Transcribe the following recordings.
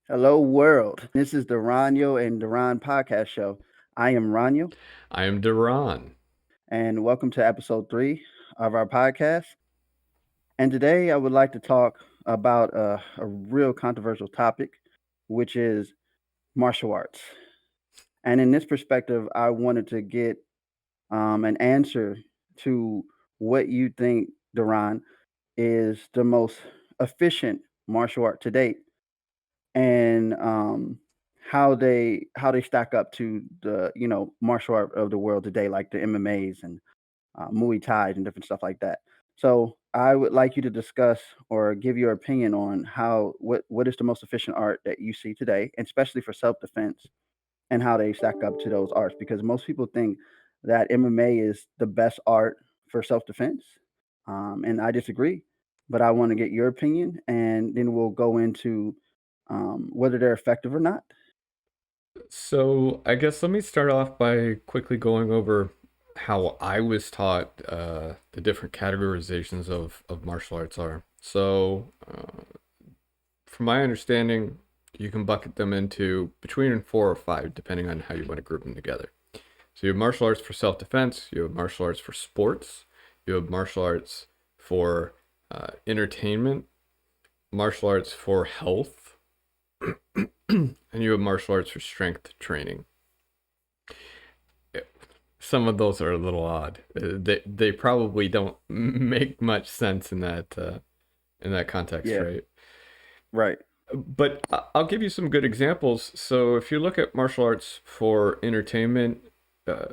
Hello, world. This is the Roniel and DaRon podcast show. I am Roniel, I am DaRon. and welcome to episode 3 of our podcast. And today I would like to talk about a real controversial topic, which is martial arts. And in this perspective, I wanted to get an answer to what you think, DaRon, is the most efficient martial art to date, and how they stack up to the martial art of the world today, like the MMAs and Muay Thais and different stuff like that. So I would like you to discuss or give your opinion on what is the most efficient art that you see today, and especially for self defense, and how they stack up to those arts. Because most people think that MMA is the best art for self defense, and I disagree. But I want to get your opinion, and then we'll go into whether they're effective or not. So, I guess let me start off by quickly going over how I was taught the different categorizations of martial arts are. From my understanding, you can bucket them into between 4 or 5, depending on how you want to group them together. So, you have martial arts for self defense, you have martial arts for sports, you have martial arts for entertainment, martial arts for health, and you have martial arts for strength training. Some of those are a little odd. They probably don't make much sense in that context, Yeah, right? right. But I'll give you some good examples. So if you look at martial arts for entertainment, uh,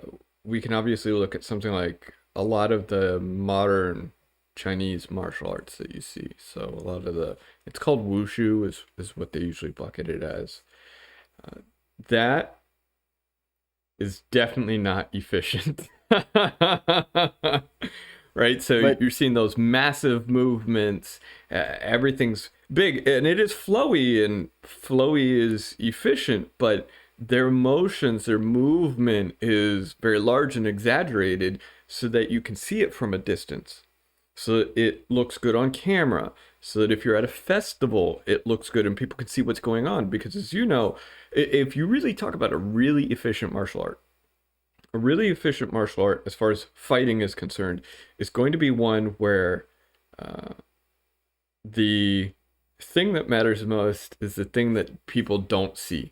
we can obviously look at something like a lot of the modern Chinese martial arts that you see. So a lot of it's called wushu is what they usually bucket it as. That is definitely not efficient. Right? So But you're seeing those massive movements. Everything's big and it is flowy, and flowy is efficient, but their motions, their movement is very large and exaggerated so that you can see it from a distance. So that it looks good on camera. So that if you're at a festival, it looks good and people can see what's going on. Because as you know, if you really talk about a really efficient martial art, a really efficient martial art, as far as fighting is concerned, is going to be one where uh, the thing that matters most is the thing that people don't see.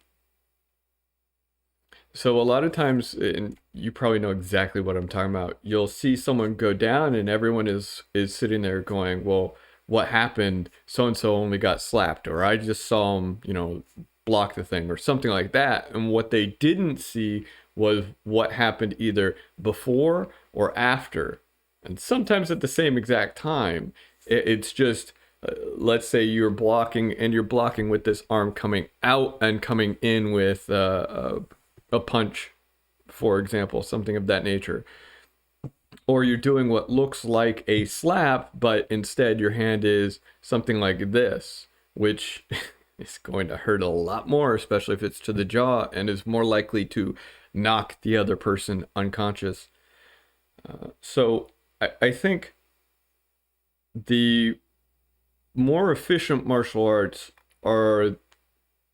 So a lot of times, and you probably know exactly what I'm talking about, you'll see someone go down and everyone is sitting there going, well, what happened? So and so only got slapped, or I just saw him, block the thing, or something like that. And what they didn't see was what happened either before or after, and sometimes at the same exact time. It's just let's say you're blocking and you're blocking with this arm coming out and coming in with a punch, for example, something of that nature. Or you're doing what looks like a slap, but instead your hand is something like this, which is going to hurt a lot more, especially if it's to the jaw, and is more likely to knock the other person unconscious. So I think the more efficient martial arts are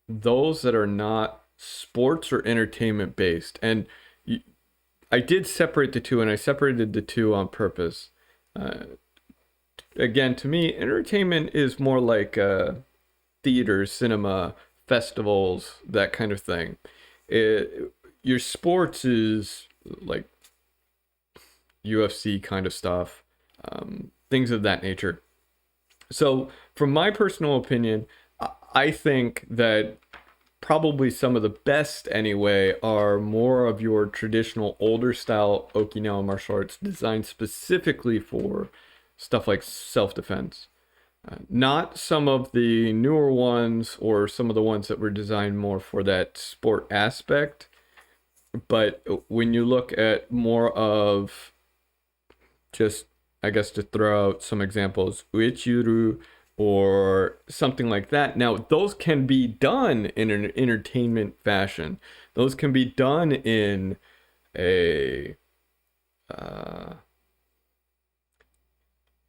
those that are not sports or entertainment based. And I did separate the two, and I separated the two on purpose. Uh, Again, to me, entertainment is more like theater, cinema, festivals, that kind of thing. Your sports is like UFC kind of stuff, things of that nature. So, from my personal opinion, I think that probably some of the best anyway are more of your traditional older style Okinawan martial arts designed specifically for stuff like self-defense. Not some of the newer ones or some of the ones that were designed more for that sport aspect, but when you look at more of just, I guess, to throw out some examples, uechuru or something like that. Now, those can be done in an entertainment fashion. Those can be done in a uh,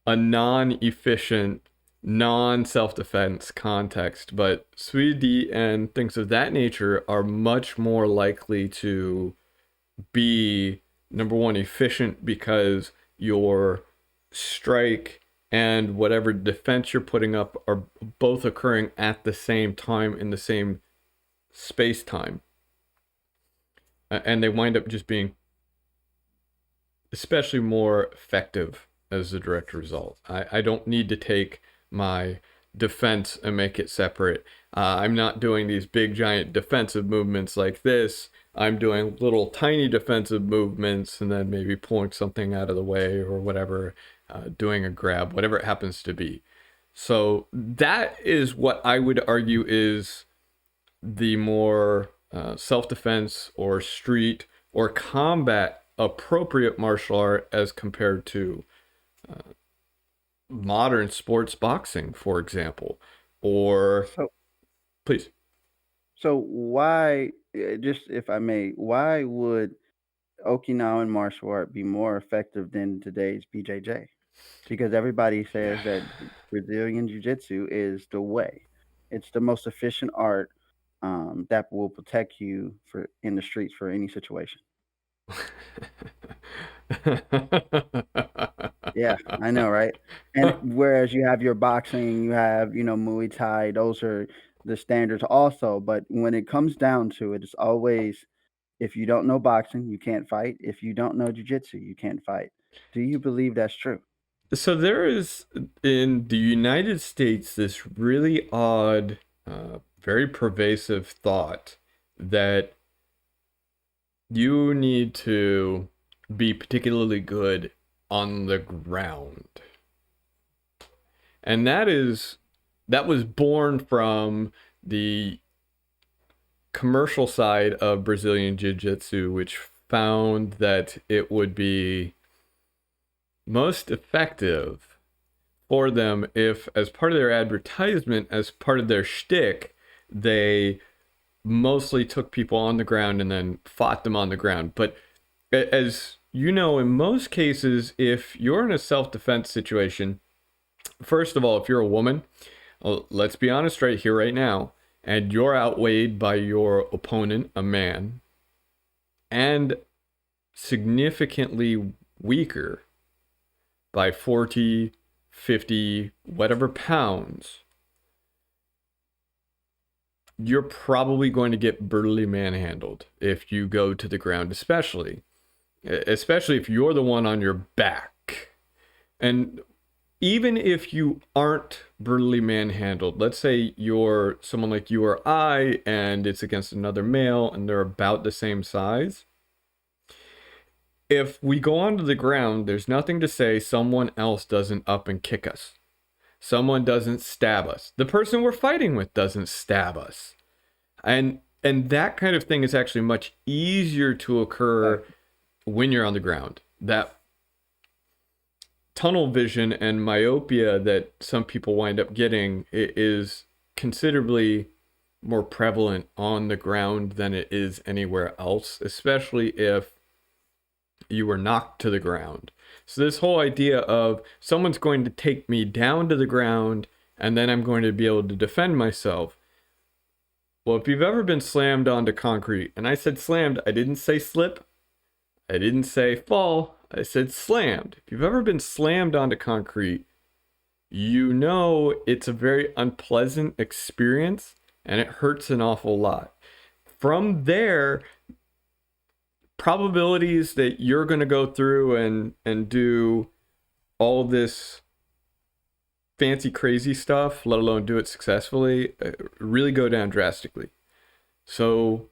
a non-efficient, non-self-defense context, but Swede and things of that nature are much more likely to be, number one, efficient, because your strike and whatever defense you're putting up are both occurring at the same time in the same space time, and they wind up just being especially more effective as a direct result. I don't need to take my defense and make it separate. I'm not doing these big giant defensive movements like this. I'm doing little tiny defensive movements and then maybe pulling something out of the way or whatever, doing a grab, whatever it happens to be. So that is what I would argue is the more self-defense or street or combat appropriate martial art as compared to modern sports boxing, for example. Or So, please. so why, just if I may, why would Okinawan martial art be more effective than today's BJJ? Because everybody says that Brazilian Jiu-Jitsu is the way. It's the most efficient art that will protect you for in the streets for any situation. Yeah, I know, right? And whereas you have your boxing, you have, Muay Thai, those are the standards also. But when it comes down to it, it's always if you don't know boxing, you can't fight. If you don't know jujitsu, you can't fight. Do you believe that's true? So there is in the United States this really odd, very pervasive thought that you need to be particularly good on the ground. And that was born from the commercial side of Brazilian Jiu-Jitsu, which found that it would be most effective for them if, as part of their advertisement, as part of their shtick, they mostly took people on the ground and then fought them on the ground. But as you know, in most cases, if you're in a self-defense situation, first of all, if you're a woman, let's be honest right here, right now, and you're outweighed by your opponent, a man, and significantly weaker by 40, 50, whatever pounds, you're probably going to get brutally manhandled if you go to the ground, especially if you're the one on your back. And even if you aren't brutally manhandled, let's say you're someone like you or I, and it's against another male and they're about the same size. If we go onto the ground, there's nothing to say someone else doesn't up and kick us. Someone doesn't stab us. The person we're fighting with doesn't stab us. And that kind of thing is actually much easier to occur when you're on the ground. That tunnel vision and myopia that some people wind up getting is considerably more prevalent on the ground than it is anywhere else, especially if you were knocked to the ground. So this whole idea of someone's going to take me down to the ground and then I'm going to be able to defend myself. Well, if you've ever been slammed onto concrete, and I said slammed, I didn't say slip, I didn't say fall, I said slammed. If you've ever been slammed onto concrete, you know it's a very unpleasant experience and it hurts an awful lot. From there, probabilities that you're going to go through and do all this fancy crazy stuff, let alone do it successfully, really go down drastically. So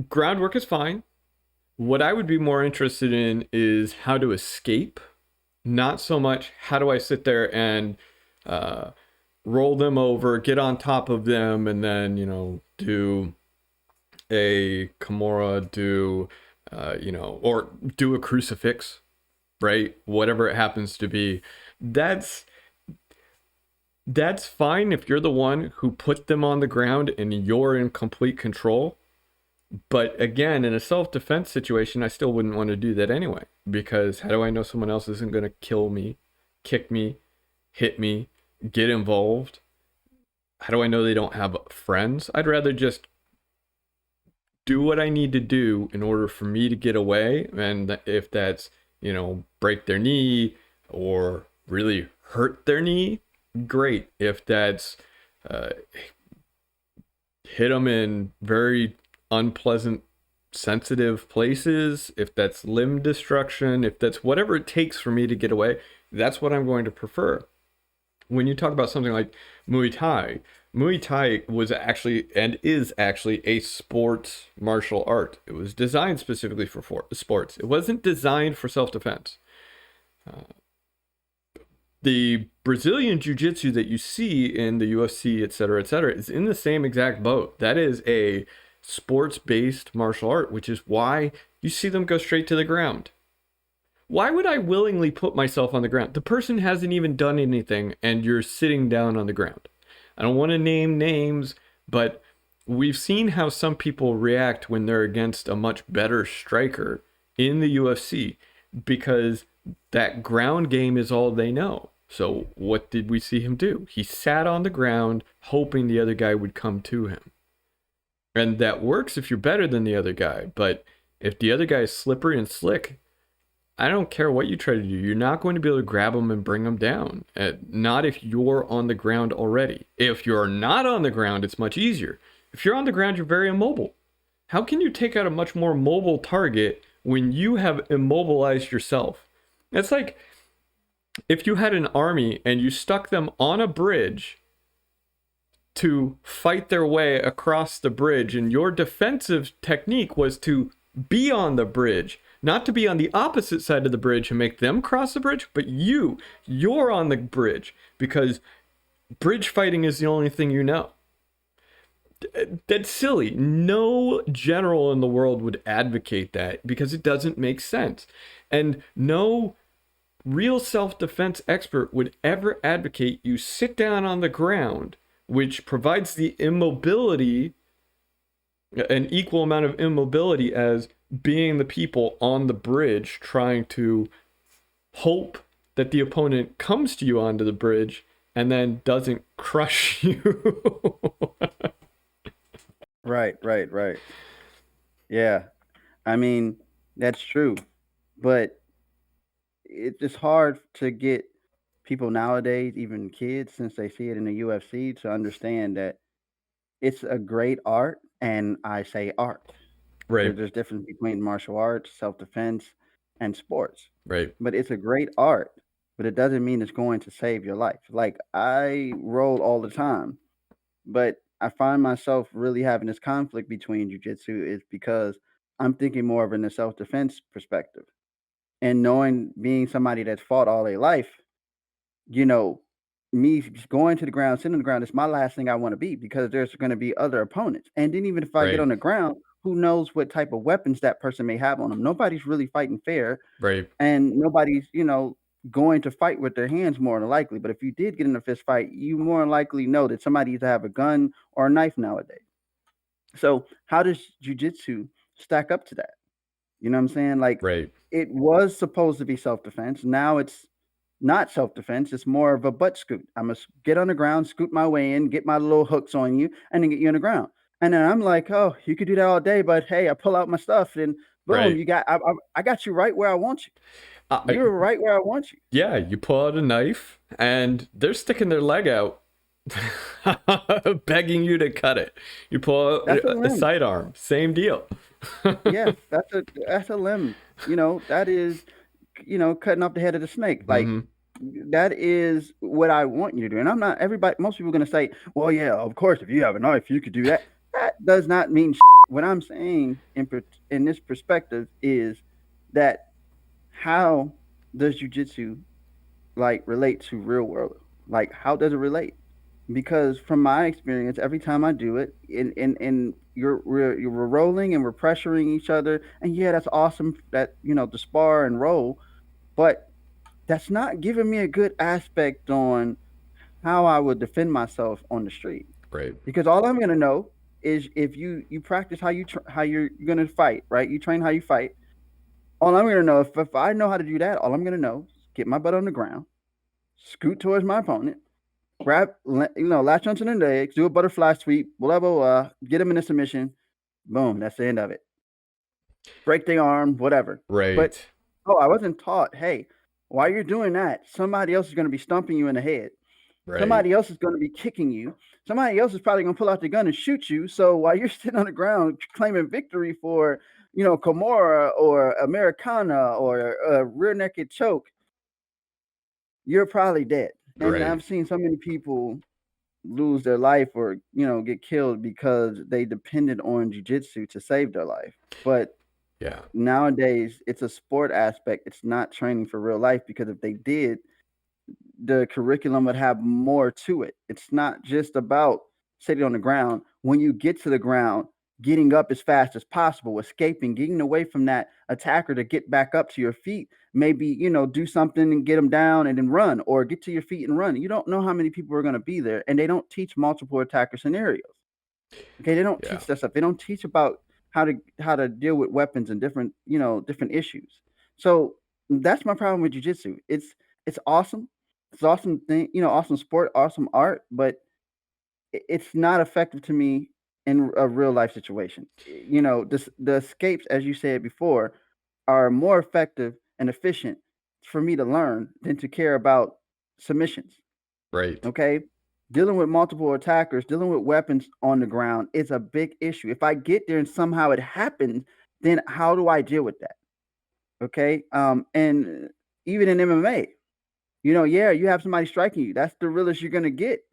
groundwork is fine. What I would be more interested in is how to escape, not so much how do I sit there and roll them over, get on top of them, and then, do a Kimura, or do a crucifix, right? Whatever it happens to be. That's fine if you're the one who put them on the ground and you're in complete control. But again, in a self-defense situation, I still wouldn't want to do that anyway, because how do I know someone else isn't going to kill me, kick me, hit me, get involved? How do I know they don't have friends? I'd rather just do what I need to do in order for me to get away. And if that's, break their knee or really hurt their knee, great. If that's hit them in very unpleasant, sensitive places, if that's limb destruction, if that's whatever it takes for me to get away, that's what I'm going to prefer. When you talk about something like Muay Thai was actually and is actually a sports martial art. It was designed specifically for sports. It wasn't designed for self-defense. The Brazilian Jiu-Jitsu that you see in the UFC, et cetera, is in the same exact boat. That is a sports-based martial art, which is why you see them go straight to the ground. Why would I willingly put myself on the ground? The person hasn't even done anything, and you're sitting down on the ground. I don't want to name names, but we've seen how some people react when they're against a much better striker in the UFC because that ground game is all they know. So what did we see him do? He sat on the ground hoping the other guy would come to him. And that works if you're better than the other guy, but if the other guy is slippery and slick, I don't care what you try to do. You're not going to be able to grab them and bring them down. Not if you're on the ground already. If you're not on the ground, it's much easier. If you're on the ground, you're very immobile. How can you take out a much more mobile target when you have immobilized yourself? It's like if you had an army and you stuck them on a bridge to fight their way across the bridge, and your defensive technique was to be on the bridge, not to be on the opposite side of the bridge and make them cross the bridge, but you're on the bridge because bridge fighting is the only thing you know. That's silly. No general in the world would advocate that because it doesn't make sense. And no real self-defense expert would ever advocate you sit down on the ground, which provides the immobility, an equal amount of immobility as being the people on the bridge trying to hope that the opponent comes to you onto the bridge and then doesn't crush you. Right. Yeah. I mean, that's true. But it's just hard to get people nowadays, even kids, since they see it in the UFC, to understand that it's a great art. And I say art. Right, There's difference between martial arts, self-defense, and sports. right, But it's a great art, but it doesn't mean it's going to save your life. Like I roll all the time, but I find myself really having this conflict between jujitsu is because I'm thinking more of in the self-defense perspective. And knowing being somebody that's fought all their life, you know, me just going to the ground, sitting on the ground is my last thing I want to be because there's going to be other opponents. And then even if I get right, on the ground, who knows what type of weapons that person may have on them? Nobody's really fighting fair, right, and nobody's going to fight with their hands more than likely. But if you did get in a fist fight, you more than likely know that somebody either have a gun or a knife nowadays. So how does jujitsu stack up to that? You know what I'm saying? Like right, it was supposed to be self-defense. Now it's not self-defense. It's more of a butt scoot. I must get on the ground, scoot my way in, get my little hooks on you, and then get you on the ground. And then I'm like, oh, you could do that all day, but hey, I pull out my stuff, and boom, right. you got I got you right where I want you. I, You're right where I want you. yeah, you pull out a knife and they're sticking their leg out, begging you to cut it. You pull out That's a a limb. sidearm, same deal. Yes, that's a limb. That is, cutting off the head of the snake. Like Hmm. that is what I want you to do. And I'm not everybody. Most people are gonna say, "Well, yeah, of course, if you have a knife, you could do that." That does not mean. What I'm saying in this perspective is that how does jujitsu like relate to real world? Like how does it relate? Because from my experience, every time I do it, in we're rolling and we're pressuring each other, and yeah, that's awesome. That to spar and roll, but that's not giving me a good aspect on how I would defend myself on the street. Right, Because all I'm gonna know is if you practice how you're gonna fight, right? You train how you fight. All I'm gonna know if I know how to do that, all I'm gonna know is get my butt on the ground, scoot towards my opponent, latch onto their legs, do a butterfly sweep, blah blah blah, get them in a submission. Boom, that's the end of it. Break their arm, whatever. But Right. oh, I wasn't taught. Hey, while you're doing that, somebody else is going to be stomping you in the head. Right. Somebody else is going to be kicking you. Somebody else is probably going to pull out the gun and shoot you. So while you're sitting on the ground claiming victory for, Kimura or Americana or a rear naked choke, you're probably dead. And Right. I've seen so many people lose their life or, get killed because they depended on jiu-jitsu to save their life. But Yeah. nowadays, it's a sport aspect. It's not training for real life because if they did, the curriculum would have more to it. It's not just about sitting on the ground. When you get to the ground, getting up as fast as possible, escaping, getting away from that attacker to get back up to your feet, maybe, do something and get them down and then run, or get to your feet and run. You don't know how many people are going to be there, and they don't teach multiple attacker scenarios. Okay, they don't Yeah. teach that stuff. They don't teach about how to deal with weapons and different issues. So that's my problem with jujitsu. It's awesome. It's awesome thing, awesome sport, awesome art, but it's not effective to me in a real life situation. The escapes, as you said before, are more effective and efficient for me to learn than to care about submissions. Right. Okay. Dealing with multiple attackers, dealing with weapons on the ground is a big issue. If I get there and somehow it happens, then how do I deal with that? Okay. And even in MMA, yeah, you have somebody striking you. That's the realest you're gonna get,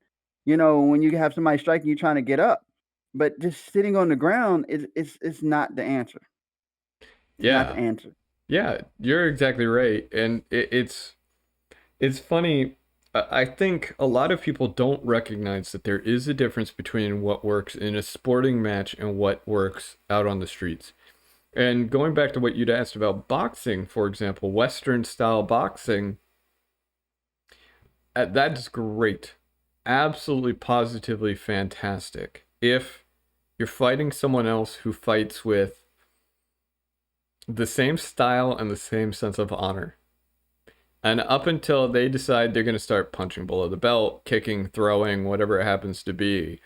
when you have somebody striking you trying to get up. But just sitting on the ground is not the answer. It's not the Yeah. answer. Yeah. You're exactly right. And it's funny. I think a lot of people don't recognize that there is a difference between what works in a sporting match and what works out on the streets. And going back to what you'd asked about boxing, for example, Western style boxing, that's great. Absolutely, positively fantastic. If you're fighting someone else who fights with the same style and the same sense of honor. And up until they decide they're going to start punching below the belt, kicking, throwing, whatever it happens to be,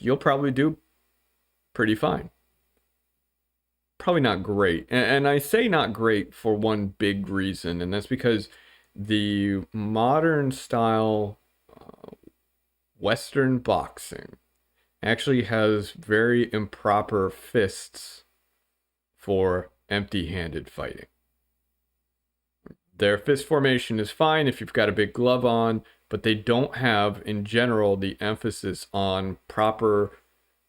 you'll probably do pretty fine. Probably not great. And I say not great for one big reason, and that's because the modern style Western boxing actually has very improper fists for empty handed fighting. Their fist formation is fine if you've got a big glove on, but they don't have, in general, the emphasis on proper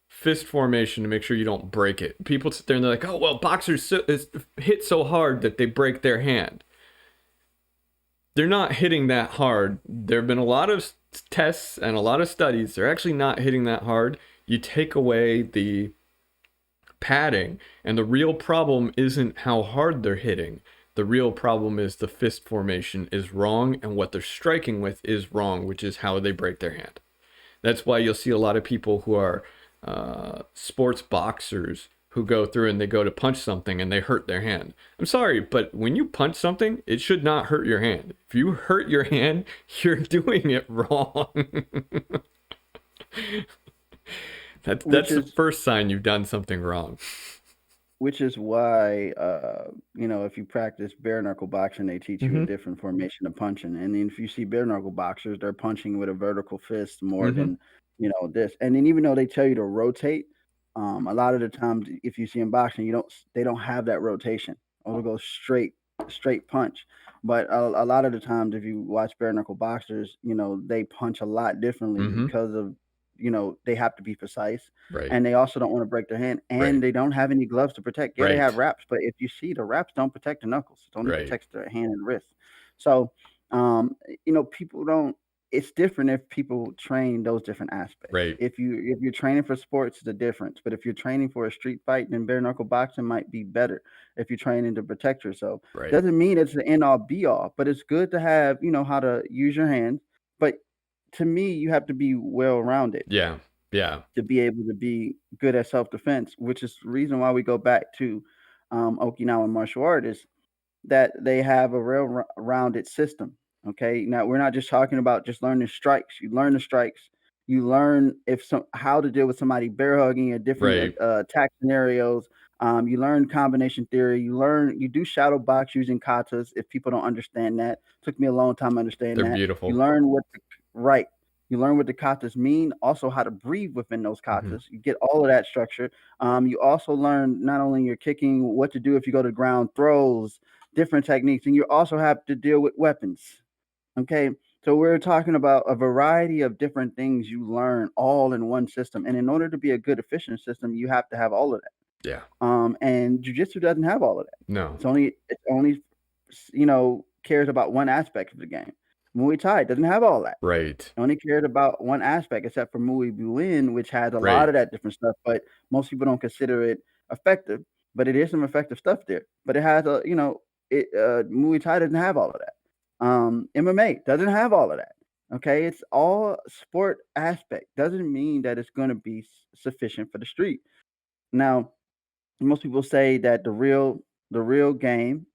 fist formation to make sure you don't break it. People sit there and they're like, oh, well, boxers hit so hard that they break their hand. They're not hitting that hard. There have been a lot of tests and a lot of studies. They're actually not hitting that hard. You take away the padding, and the real problem isn't how hard they're hitting. The real problem is the fist formation is wrong, and what they're striking with is wrong, which is how they break their hand. That's why you'll see a lot of people who are sports boxers who go through and they go to punch something and they hurt their hand. I'm sorry, but when you punch something, it should not hurt your hand. If you hurt your hand, you're doing it wrong. That's the first sign you've done something wrong. Which is why, if you practice bare knuckle boxing, they teach you a different formation of punching. And then if you see bare knuckle boxers, they're punching with a vertical fist more than, this. And then even though they tell you to rotate, a lot of the times if you see in boxing, they don't have that rotation. It'll go straight punch. But a lot of the times, if you watch bare knuckle boxers, they punch a lot differently because of, they have to be precise. Right. And they also don't want to break their hand, and Right. they don't have any gloves to protect. Yeah, they have Right. wraps, but if you see the wraps don't protect the knuckles, it only Right. protects the hand and wrist. So, people don't. It's different if people train those different aspects. Right. If you're training for sports, it's a difference. But if you're training for a street fight, then bare knuckle boxing might be better. If you're training to protect yourself, Right. doesn't mean it's the end all be all. But it's good to have how to use your hands. But to me, you have to be well rounded. Yeah. Yeah. To be able to be good at self-defense, which is the reason why we go back to Okinawan martial artists, that they have a rounded system. Okay, now we're not just talking about just learning strikes. You learn the strikes. You learn how to deal with somebody bear hugging in different Right. attack scenarios. You learn combination theory. You do shadow box using katas. If people don't understand that, took me a long time to understand They're that. You beautiful. learn right. You learn what the katas mean. Also, how to breathe within those Hmm. katas. You get all of that structure. You also learn not only your kicking, what to do if you go to ground throws, different techniques, and you also have to deal with weapons. Okay, so we're talking about a variety of different things you learn all in one system, and in order to be a good, efficient system, you have to have all of that. Yeah. And jujitsu doesn't have all of that. No. It's only cares about one aspect of the game. Muay Thai doesn't have all that. Right. It only cared about one aspect, except for Muay Buin, which has a lot Right. of that different stuff, but most people don't consider it effective. But it is some effective stuff there. But it has Muay Thai doesn't have all of that. MMA doesn't have all of that. Okay, it's all sport aspect. Doesn't mean that it's going to be sufficient for the street. Now, most people say that the real game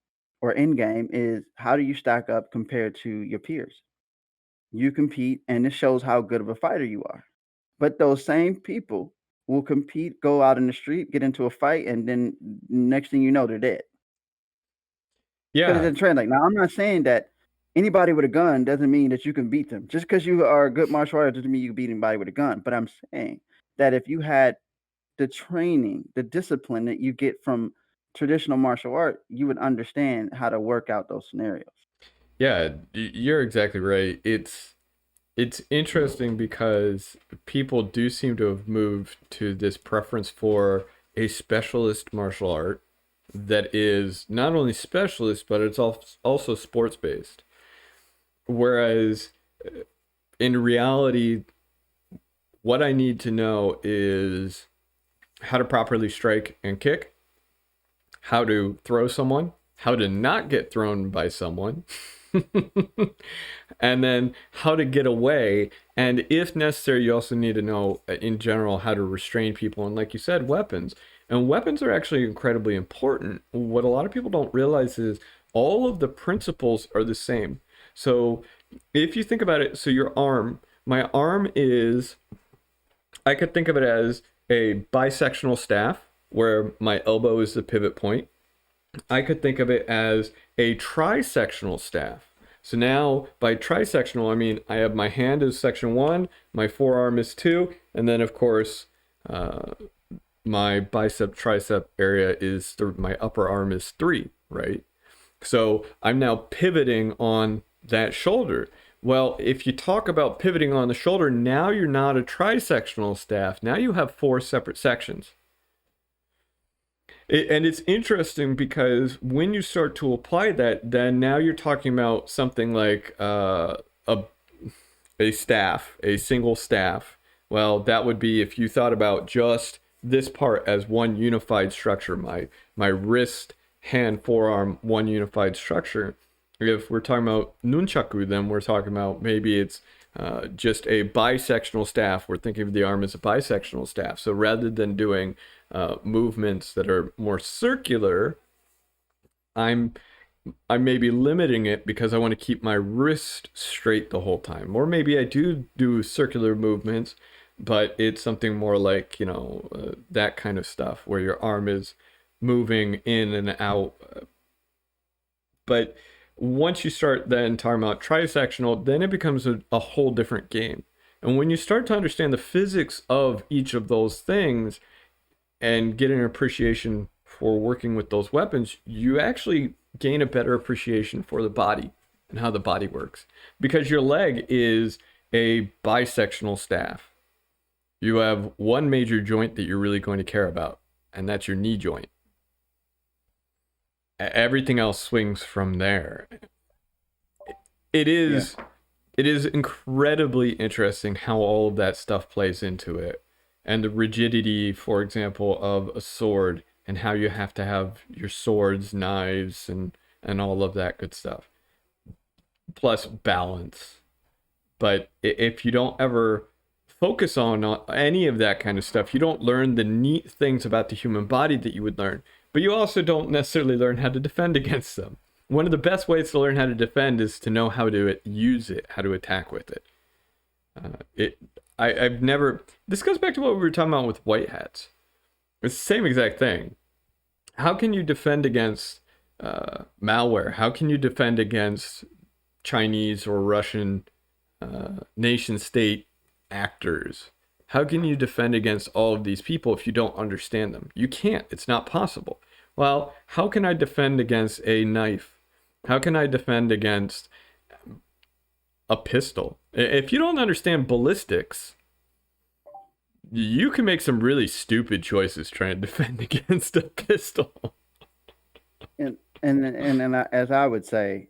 or end game is how do you stack up compared to your peers. You compete, and this shows how good of a fighter you are. But those same people will compete, go out in the street, get into a fight, and then next thing you know, they're dead. Because it Yeah. doesn't translate. Now, I'm not saying that anybody with a gun doesn't mean that you can beat them. Just because you are a good martial artist doesn't mean you can beat anybody with a gun. But I'm saying that if you had the training, the discipline that you get from traditional martial art, you would understand how to work out those scenarios. Yeah, you're exactly right. It's interesting because people do seem to have moved to this preference for a specialist martial art that is not only specialist, but it's also sports based. Whereas in reality, what I need to know is how to properly strike and kick, how to throw someone, how to not get thrown by someone, and then how to get away. And if necessary, you also need to know in general how to restrain people. And like you said, weapons. And weapons are actually incredibly important. What a lot of people don't realize is all of the principles are the same. So if you think about it, so your arm, my arm is, I could think of it as a bisectional staff where my elbow is the pivot point. I could think of it as a trisectional staff. So now by trisectional, I mean I have my hand is section 1, my forearm is 2, and then of course my bicep tricep area is my upper arm is 3, right? So I'm now pivoting on that shoulder. Well, if you talk about pivoting on the shoulder, now you're not a trisectional staff. Now you have 4 separate sections. And it's interesting because when you start to apply that, then now you're talking about something like a staff, a single staff. Well, that would be if you thought about just this part as one unified structure, my wrist, hand, forearm, one unified structure. If we're talking about nunchaku, then we're talking about maybe it's just a bisectional staff. We're thinking of the arm as a bisectional staff. So rather than doing movements that are more circular, I may be limiting it because I want to keep my wrist straight the whole time. Or maybe I do circular movements, but it's something more like, that kind of stuff where your arm is moving in and out. But once you start then talking about trisectional, then it becomes a whole different game. And when you start to understand the physics of each of those things and get an appreciation for working with those weapons, you actually gain a better appreciation for the body and how the body works. Because your leg is a bisectional staff. You have one major joint that you're really going to care about, and that's your knee joint. Everything else swings from there. It is incredibly interesting how all of that stuff plays into it, and the rigidity, for example, of a sword, and how you have to have your swords, knives, and all of that good stuff, plus balance. But if you don't ever focus on any of that kind of stuff, you don't learn the neat things about the human body that you would learn, but you also don't necessarily learn how to defend against them. one of the best ways to learn how to defend is to know how to use it, how to attack with it. I've never. This goes back to what we were talking about with white hats. It's the same exact thing. How can you defend against malware? How can you defend against Chinese or Russian nation state actors? How can you defend against all of these people if you don't understand them? You can't. It's not possible. Well, how can I defend against a knife? How can I defend against a pistol? If you don't understand ballistics, you can make some really stupid choices trying to defend against a pistol. As I would say,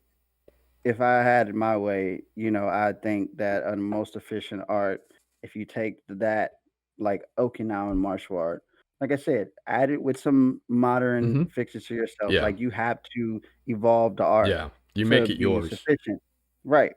if I had it my way, I think that a most efficient art, if you take that like Okinawan martial art, like I said, add it with some modern Mm-hmm. fixes to yourself. Yeah. Like you have to evolve the art Yeah. You to make it be yours. sufficient. Right.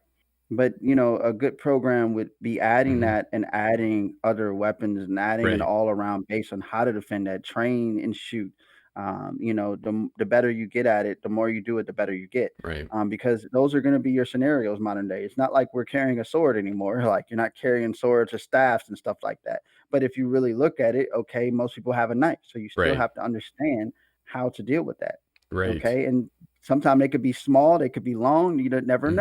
But a good program would be adding Mm-hmm. that and adding other weapons and adding it Right. all around based on how to defend that, train and shoot. The better you get at it, the more you do it, the better you get. Right. Because those are going to be your scenarios modern day. It's not like we're carrying a sword anymore. Like you're not carrying swords or staffs and stuff like that. But if you really look at it, okay, most people have a knife, so you still Right. have to understand how to deal with that. Right. Okay, and sometimes they could be small, they could be long. You don't never Mm-hmm.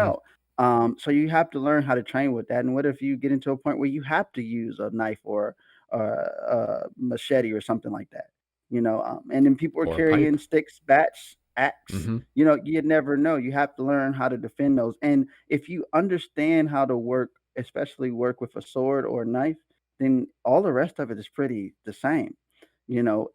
know. So you have to learn how to train with that. And what if you get into a point where you have to use a knife or a machete or something like that? And then people are Or a pipe. carrying sticks, bats, axe. Mm-hmm. You never know. You have to learn how to defend those. And if you understand how to work, especially work with a sword or a knife, then all the rest of it is pretty the same.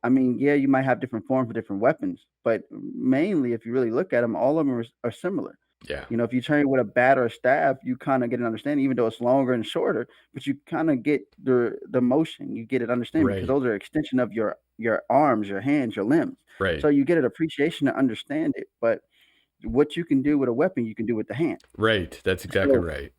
I mean, yeah, you might have different forms for different weapons, but mainly, if you really look at them, all of them are similar. Yeah. If you train with a bat or a staff, you kind of get an understanding, even though it's longer and shorter, but you kind of get the motion, you get it understanding because Right. those are extension of your arms, your hands, your limbs. So Right. you get an appreciation to understand it. But what you can do with a weapon, you can do with the hand. Right. That's exactly So right.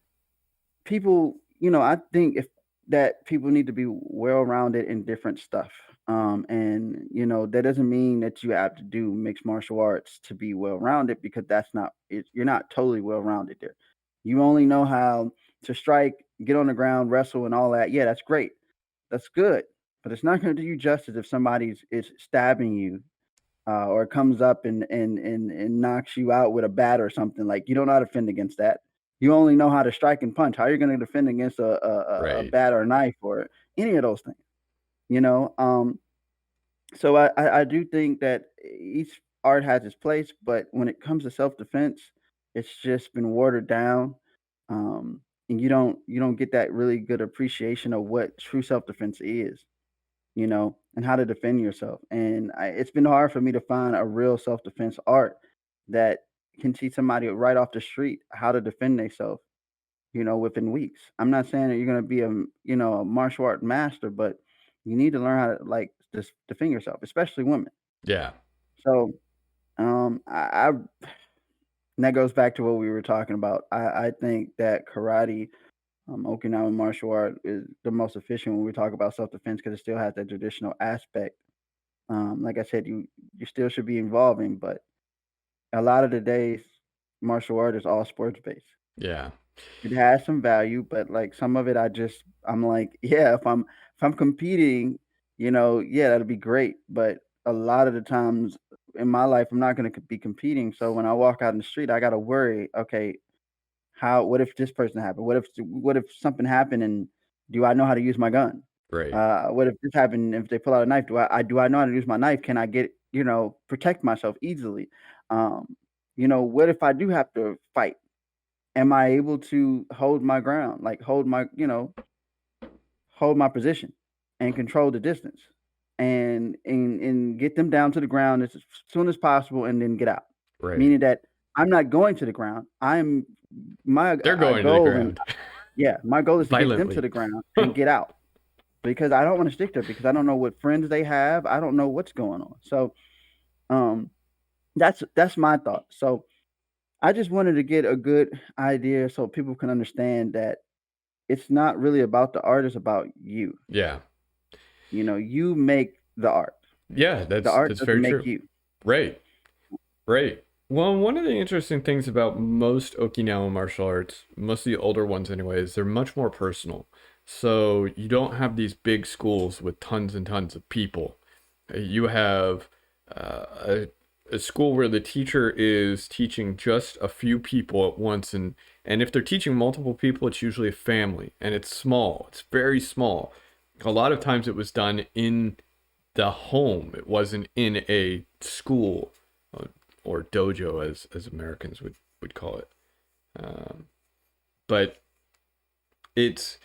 people, I think if that people need to be well-rounded in different stuff. And that doesn't mean that you have to do mixed martial arts to be well-rounded because that's not it, you're not totally well-rounded there. You only know how to strike, get on the ground, wrestle, and all that. Yeah, that's great. That's good. But it's not going to do you justice if somebody's is stabbing you or comes up and knocks you out with a bat or something. Like you don't know how to defend against that. You only know how to strike and punch. How are you going to defend against a Right. bat or a knife or any of those things? You know. So I do think that each art has its place, but when it comes to self defense, it's just been watered down, and you don't get that really good appreciation of what true self defense is, and how to defend yourself. And it's been hard for me to find a real self defense art that can teach somebody right off the street how to defend themselves, within weeks. I'm not saying that you're gonna be a martial art master, but you need to learn how to like just defend yourself, especially women. Yeah. So I and that goes back to what we were talking about. I think that karate, Okinawan martial art is the most efficient when we talk about self defense because it still has that traditional aspect. Like I said, you still should be involving, but a lot of the days martial art is all sports based. Yeah. It has some value, but like some of it, I'm like, yeah, if I'm competing, yeah, that'd be great. But a lot of the times in my life, I'm not going to be competing. So when I walk out in the street, I got to worry. Okay, what if this person happened? What if something happened? And do I know how to use my gun? Right. What if this happened? If they pull out a knife, do I know how to use my knife? Can I protect myself easily? What if I do have to fight? Am I able to hold my ground, like hold my position and control the distance and get them down to the ground as soon as possible and then get out. Right. Meaning that I'm not going to the ground. I'm my They're going to the goal and ground yeah, my goal is to get them to violently. the ground and get out because I don't want to stick there because I don't know what friends they have. I don't know what's going on. So um that's my thought. So I just wanted to get a good idea so people can understand that it's not really about the art, it's about you. Yeah. You make the art. Yeah, The that's art that's doesn't very make true. you. Right. Right. Well, one of the interesting things about most Okinawan martial arts, most of the older ones anyways, they're much more personal. So you don't have these big schools with tons and tons of people. You have a school where the teacher is teaching just a few people at once, and if they're teaching multiple people, it's usually a family, and it's small. It's very small. A lot of times it was done in the home. It wasn't in a school, or dojo, as Americans would call it. Um, but it's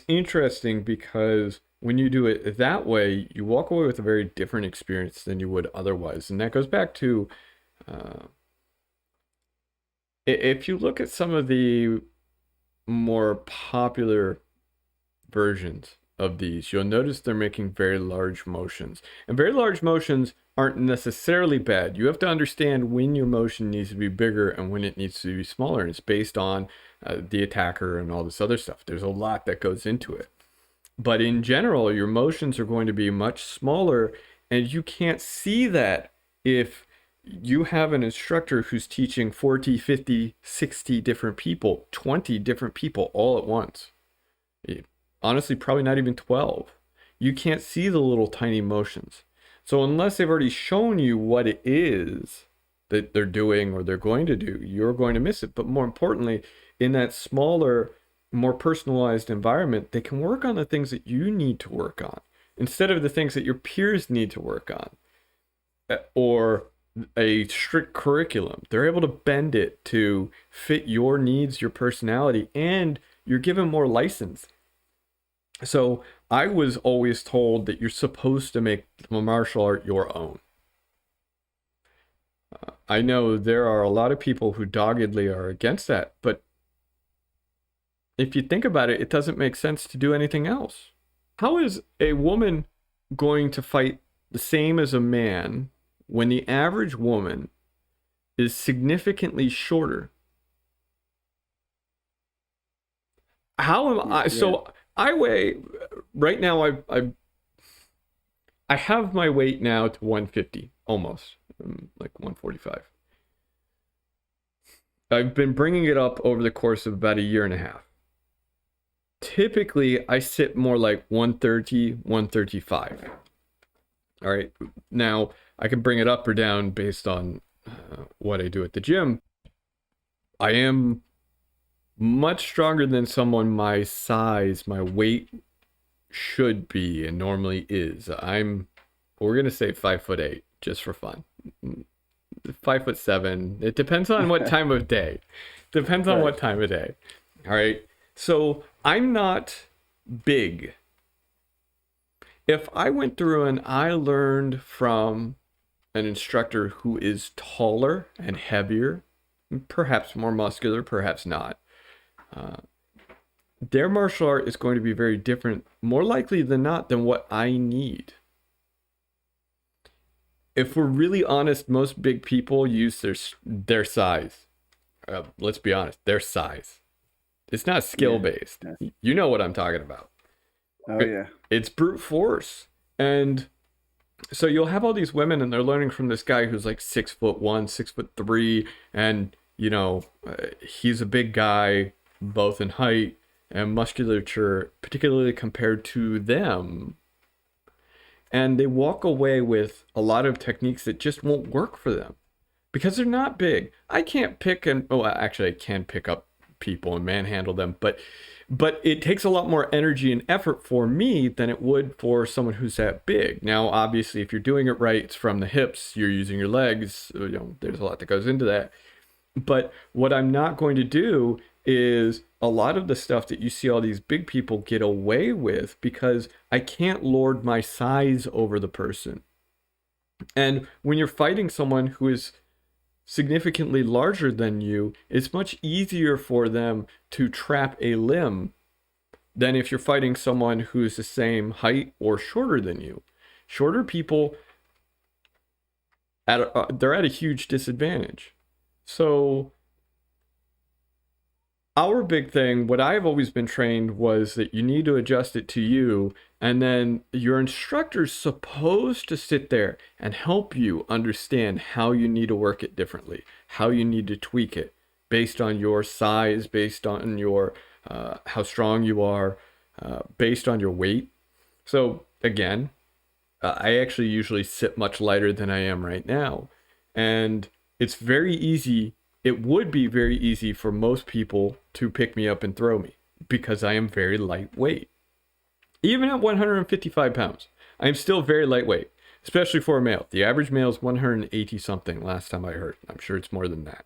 interesting because when you do it that way, you walk away with a very different experience than you would otherwise, and that goes back to uh, if you look at some of the more popular versions of these, you'll notice they're making very large motions. And very large motions aren't necessarily bad. You have to understand when your motion needs to be bigger and when it needs to be smaller. And it's based on the attacker and all this other stuff. There's a lot that goes into it. But in general, your motions are going to be much smaller, and you can't see that if you have an instructor who's teaching 40, 50, 60 different people, 20 different people all at once. Honestly, probably not even 12. You can't see the little tiny motions. So unless they've already shown you what it is that they're doing or they're going to do, you're going to miss it. But more importantly, in that smaller, more personalized environment, they can work on the things that you need to work on instead of the things that your peers need to work on, or a strict curriculum. They're able to bend it to fit your needs, your personality, and you're given more license. So I was always told that you're supposed to make the martial art your own. I know there are a lot of people who doggedly are against that, but if you think about it, it doesn't make sense to do anything else. How is a woman going to fight the same as a man when the average woman is significantly shorter? How am I? Yeah. So I weigh right now. I have my weight now to 150, almost like 145. I've been bringing it up over the course of about a year and a half. Typically, I sit more like 130, 135. All right. Now, I can bring it up or down based on what I do at the gym. I am much stronger than someone my size, my weight should be and normally is. We're gonna say 5'8", just for fun. 5'7". It depends on what time of day. Depends on what time of day. All right. So I'm not big. If I went through and I learned from an instructor who is taller and heavier, perhaps more muscular, perhaps not, their martial art is going to be very different, more likely than not, than what I need. If we're really honest, most big people use their size. Let's be honest, their size. It's not skill based. Yeah. You know what I'm talking about. Oh yeah. It's brute force. And so you'll have all these women and they're learning from this guy who's like 6'1", 6'3", and he's a big guy, both in height and musculature, particularly compared to them. And they walk away with a lot of techniques that just won't work for them because they're not big. I can't actually I can pick up people and manhandle them, but it takes a lot more energy and effort for me than it would for someone who's that big. Now, obviously, if you're doing it right, it's from the hips, you're using your legs, there's a lot that goes into that. But what I'm not going to do is a lot of the stuff that you see all these big people get away with because I can't lord my size over the person. And when you're fighting someone who is significantly larger than you, it's much easier for them to trap a limb than if you're fighting someone who's the same height or shorter than you. Shorter people, they're at a huge disadvantage. So our big thing, what I've always been trained was that you need to adjust it to you, and then your instructor's supposed to sit there and help you understand how you need to work it differently, how you need to tweak it based on your size, based on your how strong you are, based on your weight. So again, I actually usually sit much lighter than I am right now, and it's very easy. It would be very easy for most people to pick me up and throw me because I am very lightweight. Even at 155 pounds, I am still very lightweight, especially for a male. The average male is 180 something last time I heard. I'm sure it's more than that.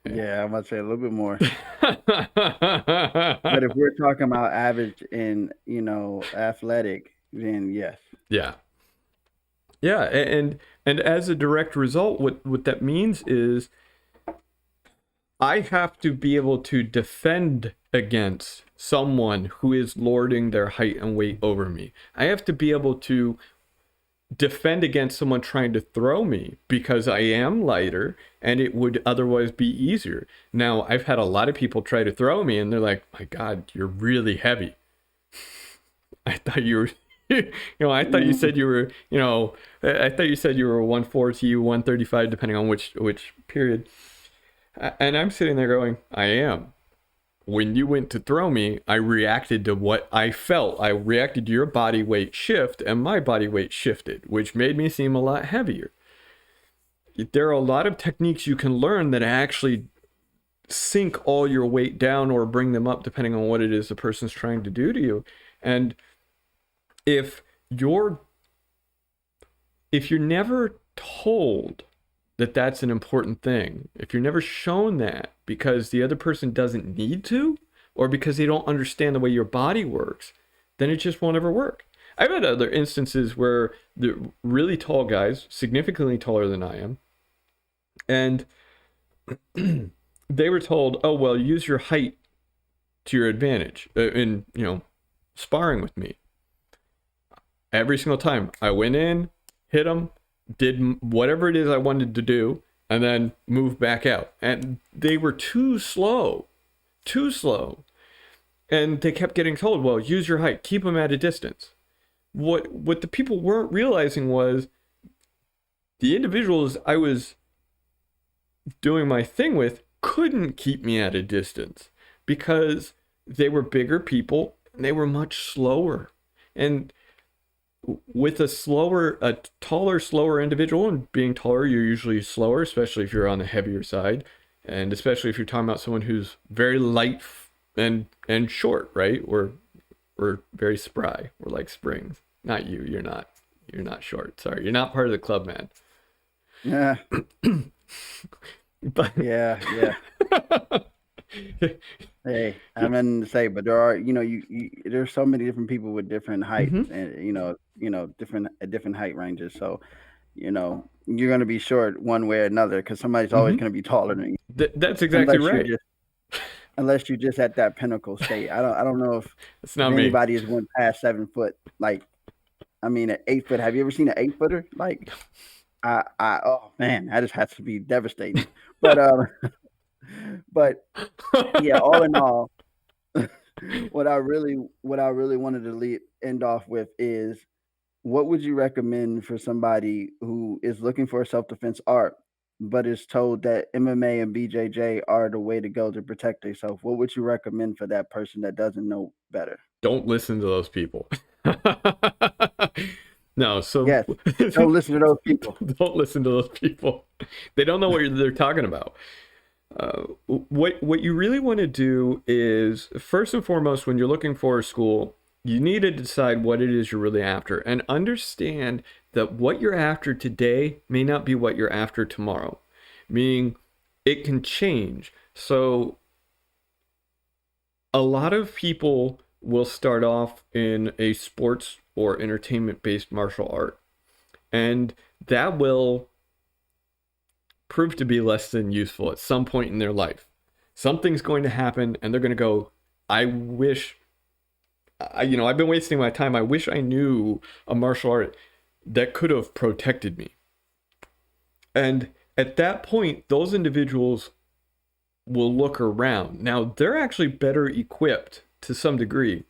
Yeah, I'm about to say a little bit more. But if we're talking about average and, athletic, then yes. Yeah. Yeah, and as a direct result, what that means is I have to be able to defend against someone who is lording their height and weight over me. I have to be able to defend against someone trying to throw me because I am lighter and it would otherwise be easier. Now, I've had a lot of people try to throw me and they're like, my God, you're really heavy. I thought you were, I thought you said you were, I thought you said you were 140, 135, depending on which period. And I'm sitting there going, I am. When you went to throw me, I reacted to what I felt. I reacted to your body weight shift, and my body weight shifted, which made me seem a lot heavier. There are a lot of techniques you can learn that actually sink all your weight down or bring them up, depending on what it is the person's trying to do to you. And if you're never told that that's an important thing, if you're never shown that because the other person doesn't need to, or because they don't understand the way your body works, then it just won't ever work. I've had other instances where the really tall guys, significantly taller than I am, and they were told, oh, well, use your height to your advantage in, sparring with me. Every single time I went in, hit them, did whatever it is I wanted to do, and then moved back out. And they were too slow. And they kept getting told, well, use your height, keep them at a distance. What the people weren't realizing was the individuals I was doing my thing with couldn't keep me at a distance because they were bigger people and they were much slower. And with a taller, slower individual, and being taller, you're usually slower, especially if you're on the heavier side, and especially if you're talking about someone who's very light and short, right? We're very spry. We're like springs. Not you. You're not short. Sorry, you're not part of the club, man. Yeah. But yeah. Hey, I'm going to say, but there are, there's so many different people with different heights and, different height ranges. So, you're going to be short one way or another because somebody's always going to be taller than you. That's exactly right. Unless you're just at that pinnacle state. I don't know if anybody has went past 7 foot. Like, I mean, an 8 foot. Have you ever seen an 8-footer? Like, oh man, that just has to be devastating. But but yeah, all in all, what I really wanted to end off with is, what would you recommend for somebody who is looking for a self-defense art, but is told that MMA and BJJ are the way to go to protect themselves? What would you recommend for that person that doesn't know better? Don't listen to those people. No, so yes, don't listen to those people. Don't listen to those people. They don't know what they're talking about. What you really want to do is, first and foremost, when you're looking for a school, you need to decide what it is you're really after, and understand that what you're after today may not be what you're after tomorrow, meaning it can change. So a lot of people will start off in a sports or entertainment-based martial art, and that will prove to be less than useful at some point in their life. Something's going to happen and they're going to go, I wish, I've been wasting my time. I wish I knew a martial art that could have protected me. And at that point, those individuals will look around. Now, they're actually better equipped to some degree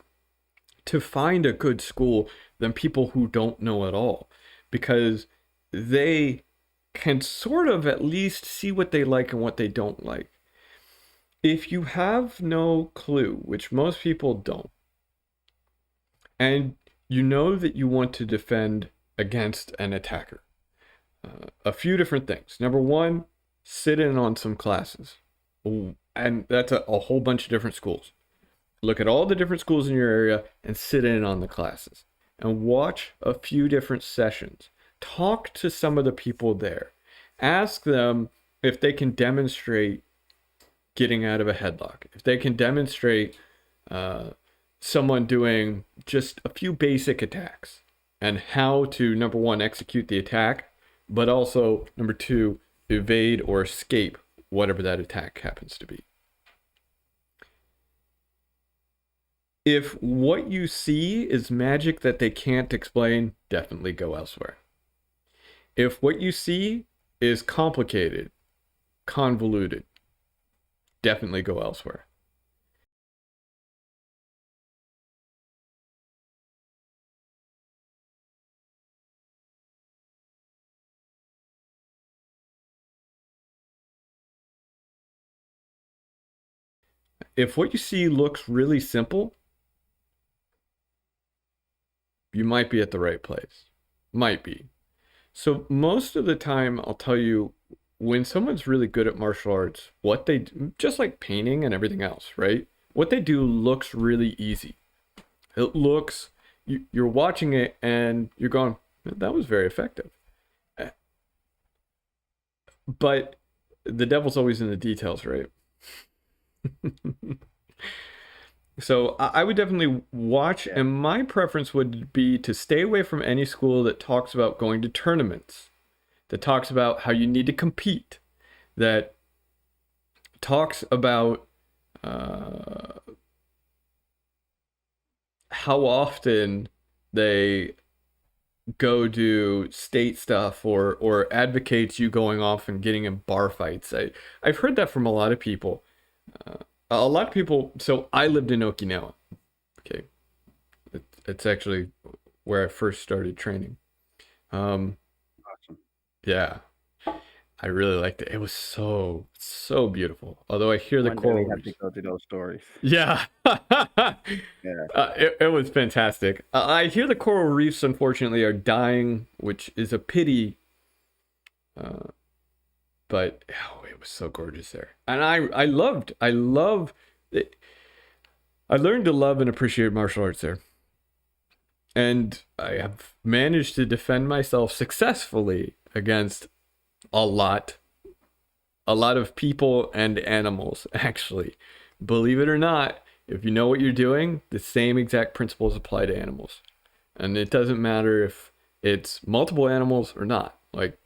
to find a good school than people who don't know at all, because they can sort of at least see what they like and what they don't like. If you have no clue, which most people don't, and you know that you want to defend against an attacker, a few different things. Number one, sit in on some classes. And that's a whole bunch of different schools. Look at all the different schools in your area and sit in on the classes and watch a few different sessions. Talk to some of the people there. Ask them if they can demonstrate getting out of a headlock, if they can demonstrate someone doing just a few basic attacks and how to, number one, execute the attack, but also, number two, evade or escape whatever that attack happens to be. If what you see is magic that they can't explain, definitely go elsewhere. If what you see is complicated, convoluted, definitely go elsewhere. If what you see looks really simple, you might be at the right place. Might be. So most of the time, I'll tell you, when someone's really good at martial arts, what they do, just like painting and everything else, right? What they do looks really easy. It looks, you're watching it and you're going, that was very effective. But the devil's always in the details, right? So I would definitely watch, and my preference would be to stay away from any school that talks about going to tournaments, that talks about how you need to compete, that talks about how often they go do state stuff or advocates you going off and getting in bar fights. I've heard that from a lot of people. So I lived in Okinawa. Okay. It's actually where I first started training. Awesome. Yeah. I really liked it. It was so beautiful. Although I hear the One day coral we have to reefs. go through those stories. Yeah. Yeah. It was fantastic. I hear the coral reefs, unfortunately, are dying, which is a pity. But it was so gorgeous there. And I love it. I learned to love and appreciate martial arts there. And I have managed to defend myself successfully against a lot of people and animals, actually. Believe it or not, if you know what you're doing, the same exact principles apply to animals. And it doesn't matter if it's multiple animals or not. Like,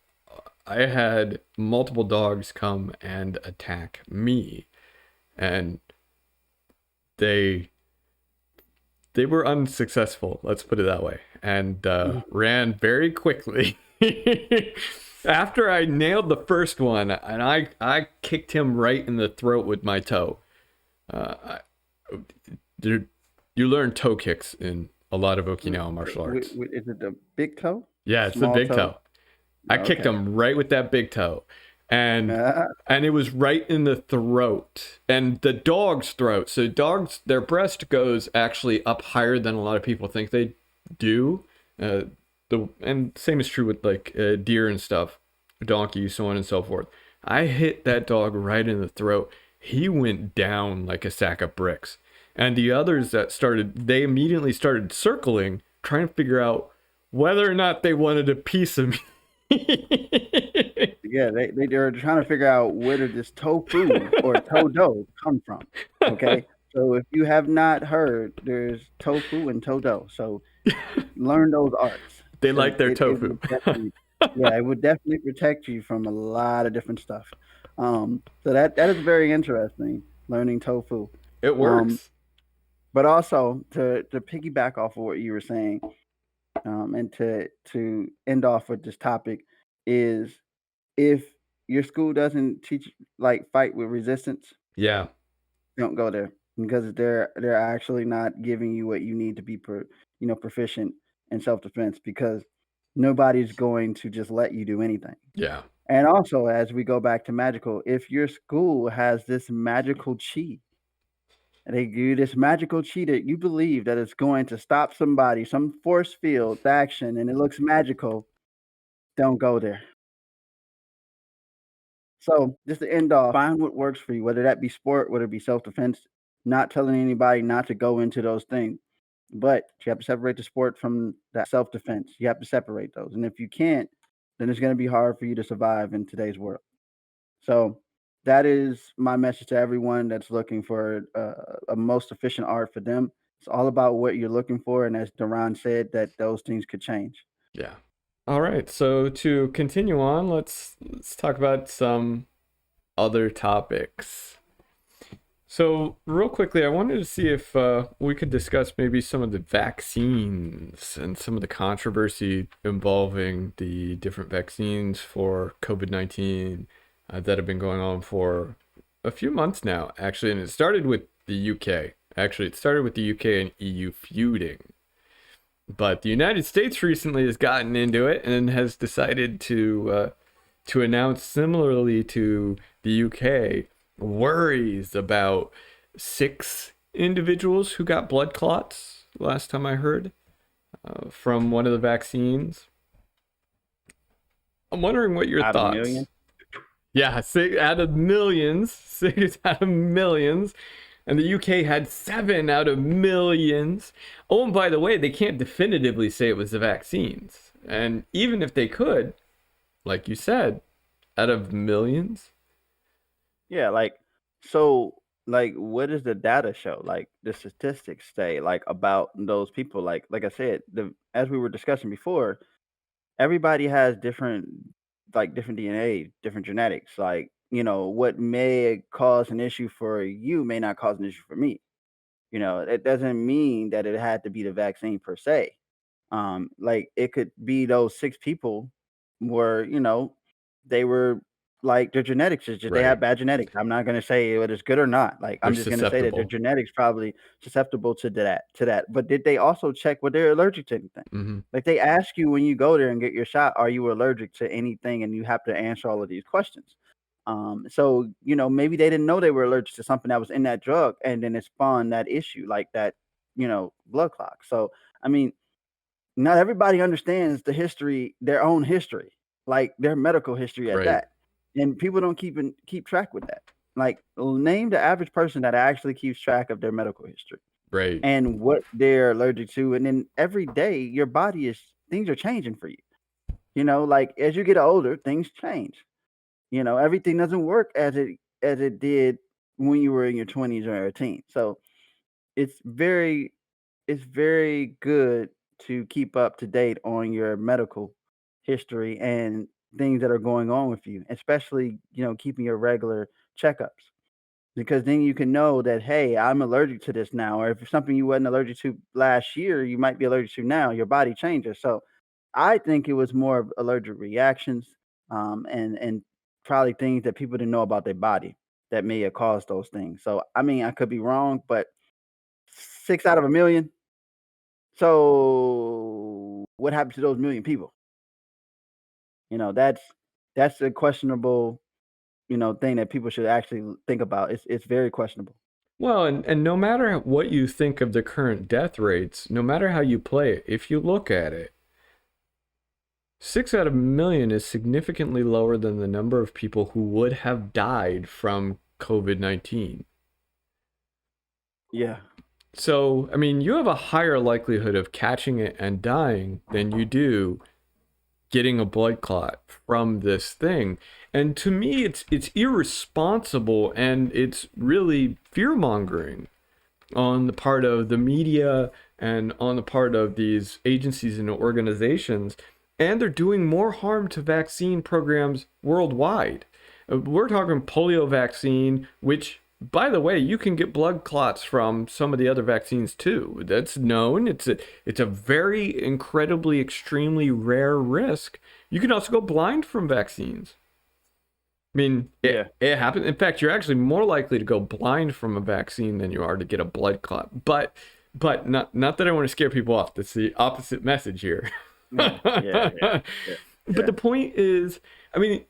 I had multiple dogs come and attack me, and they were unsuccessful, let's put it that way, and ran very quickly. After I nailed the first one, and I kicked him right in the throat with my toe. You learn toe kicks in a lot of Okinawa martial arts. Is it the big toe? Yeah, it's the Small big toe? toe. I kicked Okay. him right with that big toe. And Ah, it was right in the throat and the dog's throat. So dogs, their breast goes actually up higher than a lot of people think they do. And same is true with like deer and stuff, donkeys, so on and so forth. I hit that dog right in the throat. He went down like a sack of bricks. And the others they immediately started circling, trying to figure out whether or not they wanted a piece of me. yeah, they were trying to figure out where did this tofu or todo come from. Okay, so if you have not heard, there's tofu and todo. So learn those arts They because like their it tofu. would definitely, yeah, it would definitely protect you from a lot of different stuff. So that is very interesting, learning tofu. It Um, works. but also to piggyback off of what you were saying, and to end off with this topic is if your school doesn't teach like fight with resistance, Yeah. Don't go there because they're actually not giving you what you need to be proficient in self-defense because nobody's going to just let you do anything. Yeah. And also, as we go back to magical, if your school has this magical chi, and they give you this magical chi that you believe that it's going to stop somebody, some force field action, and it looks magical, don't go there. So, just to end off, find what works for you, whether that be sport, whether it be self-defense, not telling anybody not to go into those things. But you have to separate the sport from that self-defense. You have to separate those. And if you can't, then it's going to be hard for you to survive in today's world. So that is my message to everyone that's looking for a most efficient art for them. It's all about what you're looking for. And as DaRon said, that those things could change. Yeah. All right. So to continue on, let's talk about some other topics. So real quickly, I wanted to see if we could discuss maybe some of the vaccines and some of the controversy involving the different vaccines for COVID-19 that have been going on for a few months now, actually. And it started with the UK. Actually, it started with the UK and EU feuding. But the United States recently has gotten into it and has decided to announce, similarly to the UK, worries about 6 individuals who got blood clots last time I heard from one of the vaccines. I'm wondering what your Out of thoughts. million? Yeah, 6 out of millions. 6 out of millions. And the UK had 7 out of millions. Oh, and by the way, they can't definitively say it was the vaccines. And even if they could, like you said, out of millions. Yeah, what does the data show? Like the statistics say, like about those people. Like I said, as we were discussing before, everybody has different DNA, different genetics. Like, what may cause an issue for you may not cause an issue for me. It doesn't mean that it had to be the vaccine per se. Like it could be those 6 people were, they were like their genetics is just they Right. have bad genetics. I'm not gonna say whether it's good or not. Like They're I'm just gonna say that their susceptible. genetics probably susceptible to that. But did they also check whether they're allergic to anything? Mm-hmm. Like they ask you when you go there and get your shot, are you allergic to anything? And you have to answer all of these questions. So maybe they didn't know they were allergic to something that was in that drug, and then it spawned that issue, like that, blood clot. So I mean, not everybody understands the history, their own history, like their medical history at Right. that, and people don't keep track with that. Like, name the average person that actually keeps track of their medical history Right. and what they're allergic to, and then every day your body is things are changing for you. Like as you get older, things change. Everything doesn't work as it did when you were in your 20s or your teens. So it's very it's very good to keep up to date on your medical history and things that are going on with you, especially, keeping your regular checkups. Because then you can know that, hey, I'm allergic to this now, or if it's something you wasn't allergic to last year, you might be allergic to now. Your body changes. So I think it was more of allergic reactions, and probably things that people didn't know about their body that may have caused those things. So I mean, I could be wrong, but 6 out of a million. So what happened to those million people? That's a questionable, thing that people should actually think about. It's very questionable. Well, and no matter what you think of the current death rates, no matter how you play it, if you look at it, 6 out of a million is significantly lower than the number of people who would have died from COVID-19. Yeah. So, I mean, you have a higher likelihood of catching it and dying than you do getting a blood clot from this thing. And to me, it's irresponsible and it's really fear-mongering on the part of the media and on the part of these agencies and organizations. And they're doing more harm to vaccine programs worldwide. We're talking polio vaccine, which, by the way, you can get blood clots from some of the other vaccines too. That's known. It's a very incredibly, extremely rare risk. You can also go blind from vaccines. I mean, Yeah. it happens. In fact, you're actually more likely to go blind from a vaccine than you are to get a blood clot. But not that I want to scare people off. That's the opposite message here. Yeah. Yeah. Yeah. Yeah. But Yeah. the point is, I mean,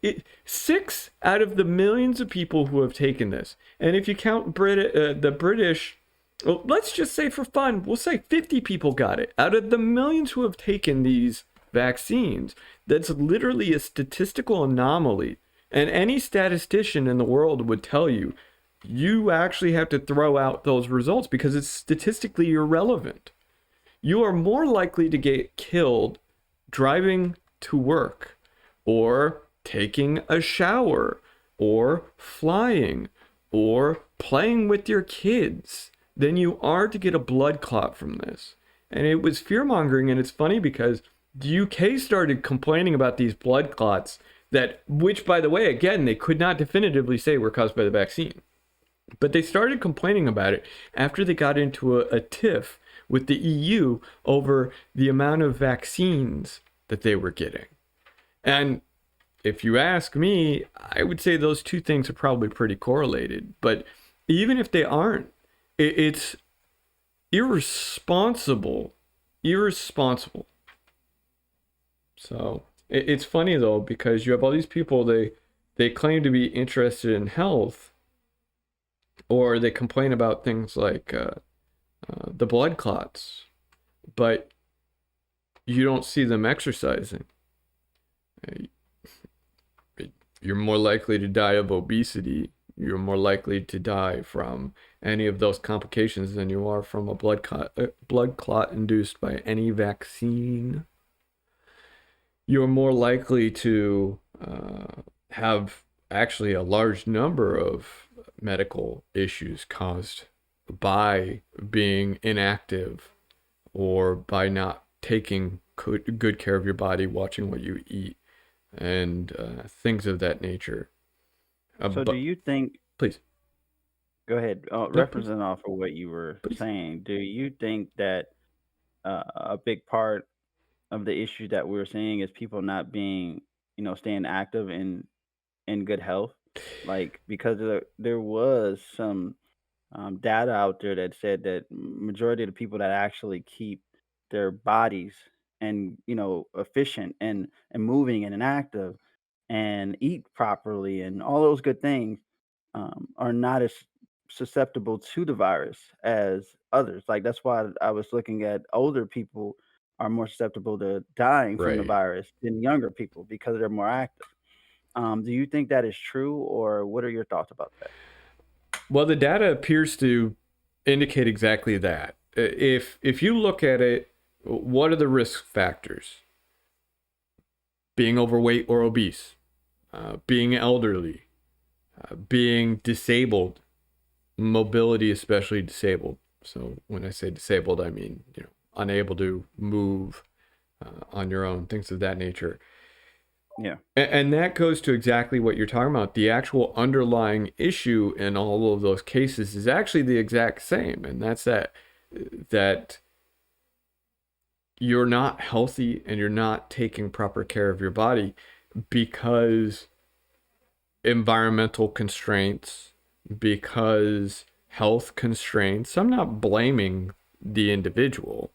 6 out of the millions of people who have taken this, and if you count the British, well, let's just say for fun, we'll say 50 people got it. Out of the millions who have taken these vaccines, that's literally a statistical anomaly. And any statistician in the world would tell you, you actually have to throw out those results because it's statistically irrelevant. You are more likely to get killed driving to work, or taking a shower, or flying, or playing with your kids than you are to get a blood clot from this. And it was fear-mongering, and it's funny because the UK started complaining about these blood clots which, by the way, again, they could not definitively say were caused by the vaccine. But they started complaining about it after they got into a tiff with the EU over the amount of vaccines that they were getting. And if you ask me, I would say those two things are probably pretty correlated. But even if they aren't, it's irresponsible. Irresponsible. So it's funny, though, because you have all these people, they claim to be interested in health, or they complain about things like the blood clots, but you don't see them exercising. You're more likely to die of obesity. You're more likely to die from any of those complications than you are from a blood clot induced by any vaccine. You're more likely to have actually a large number of medical issues caused by being inactive or by not taking good care of your body, watching what you eat, and things of that nature. So do you think, Please. go ahead, No, please. referencing off of what you were Please. saying, do you think that a big part of the issue that we're seeing is people not being, staying active in good health? Like, because there was some data out there that said that majority of the people that actually keep their bodies and efficient and moving and active and eat properly and all those good things are not as susceptible to the virus as others. Like that's why I was looking at older people are more susceptible to dying from the Right. virus than younger people because they're more active. Do you think that is true, or what are your thoughts about that? Well, the data appears to indicate exactly that. If you look at it, what are the risk factors? Being overweight or obese, being elderly, being disabled, mobility especially disabled. So when I say disabled, I mean unable to move on your own, things of that nature. Yeah. And that goes to exactly what you're talking about. The actual underlying issue in all of those cases is actually the exact same, and that's that you're not healthy and you're not taking proper care of your body because environmental constraints, because health constraints. I'm not blaming the individual,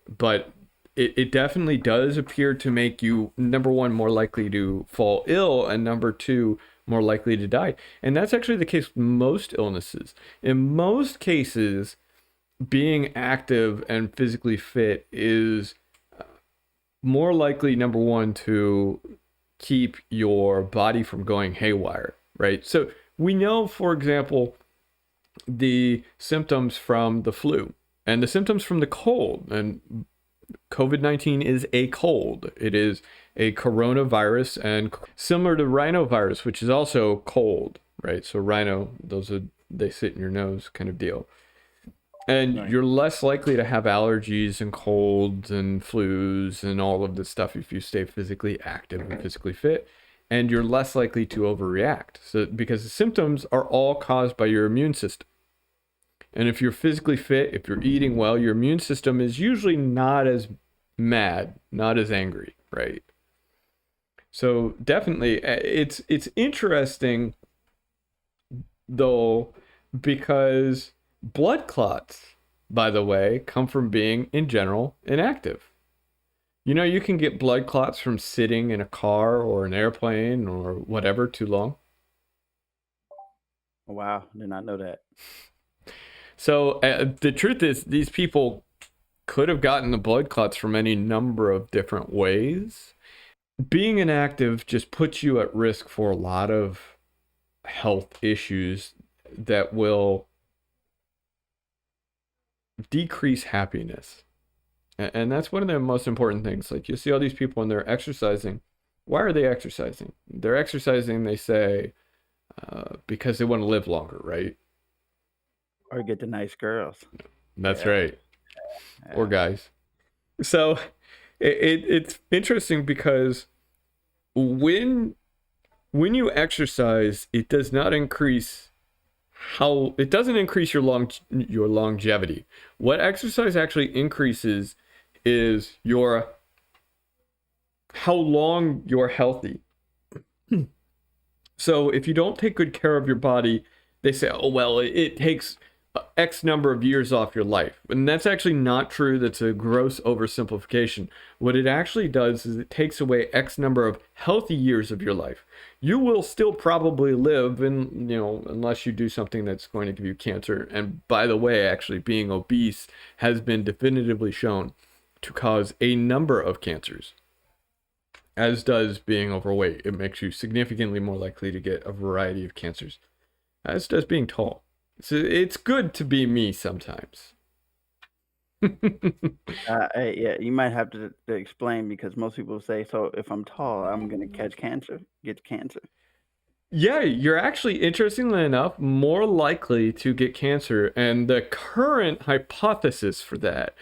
but it definitely does appear to make you, number one, more likely to fall ill, and number two, more likely to die. And that's actually the case with most illnesses. In most cases, being active and physically fit is more likely, number one, to keep your body from going haywire, right? So we know, for example, the symptoms from the flu and the symptoms from the cold, and COVID-19 is a cold. It is a coronavirus, and similar to rhinovirus, which is also cold, right? So rhino, they sit in your nose kind of deal. And Right. you're less likely to have allergies and colds and flus and all of this stuff if you stay physically active and physically fit. And you're less likely to overreact. So because the symptoms are all caused by your immune system. And if you're physically fit, if you're eating well, your immune system is usually not as mad, not as angry, right? So definitely, it's interesting though, because blood clots, by the way, come from being in general inactive. You know, you can get blood clots from sitting in a car or an airplane or whatever too long. Wow, did not know that. So the truth is, these people could have gotten the blood clots from any number of different ways. Being inactive just puts you at risk for a lot of health issues that will decrease happiness. And that's one of the most important things. Like, you see all these people when they're exercising. Why are they exercising? They're exercising, they say, because they want to live longer, right? Or get the nice girls. That's Yeah, right. Or yeah. guys. So it's interesting because when you exercise, it does not increase it doesn't increase your longevity. What exercise actually increases is your how long you're healthy. So if you don't take good care of your body, they say, oh, well, it takes X number of years off your life. And that's actually not true. That's a gross oversimplification. What it actually does is it takes away X number of healthy years of your life. You will still probably live, and unless you do something that's going to give you cancer. And by the way, actually being obese has been definitively shown to cause a number of cancers, as does being overweight. It makes you significantly more likely to get a variety of cancers, as does being tall. So it's good to be me sometimes. Hey, yeah, you might have to explain because most people say, so if I'm tall, I'm gonna catch cancer, get cancer. Yeah, you're actually, interestingly enough, more likely to get cancer. And the current hypothesis for that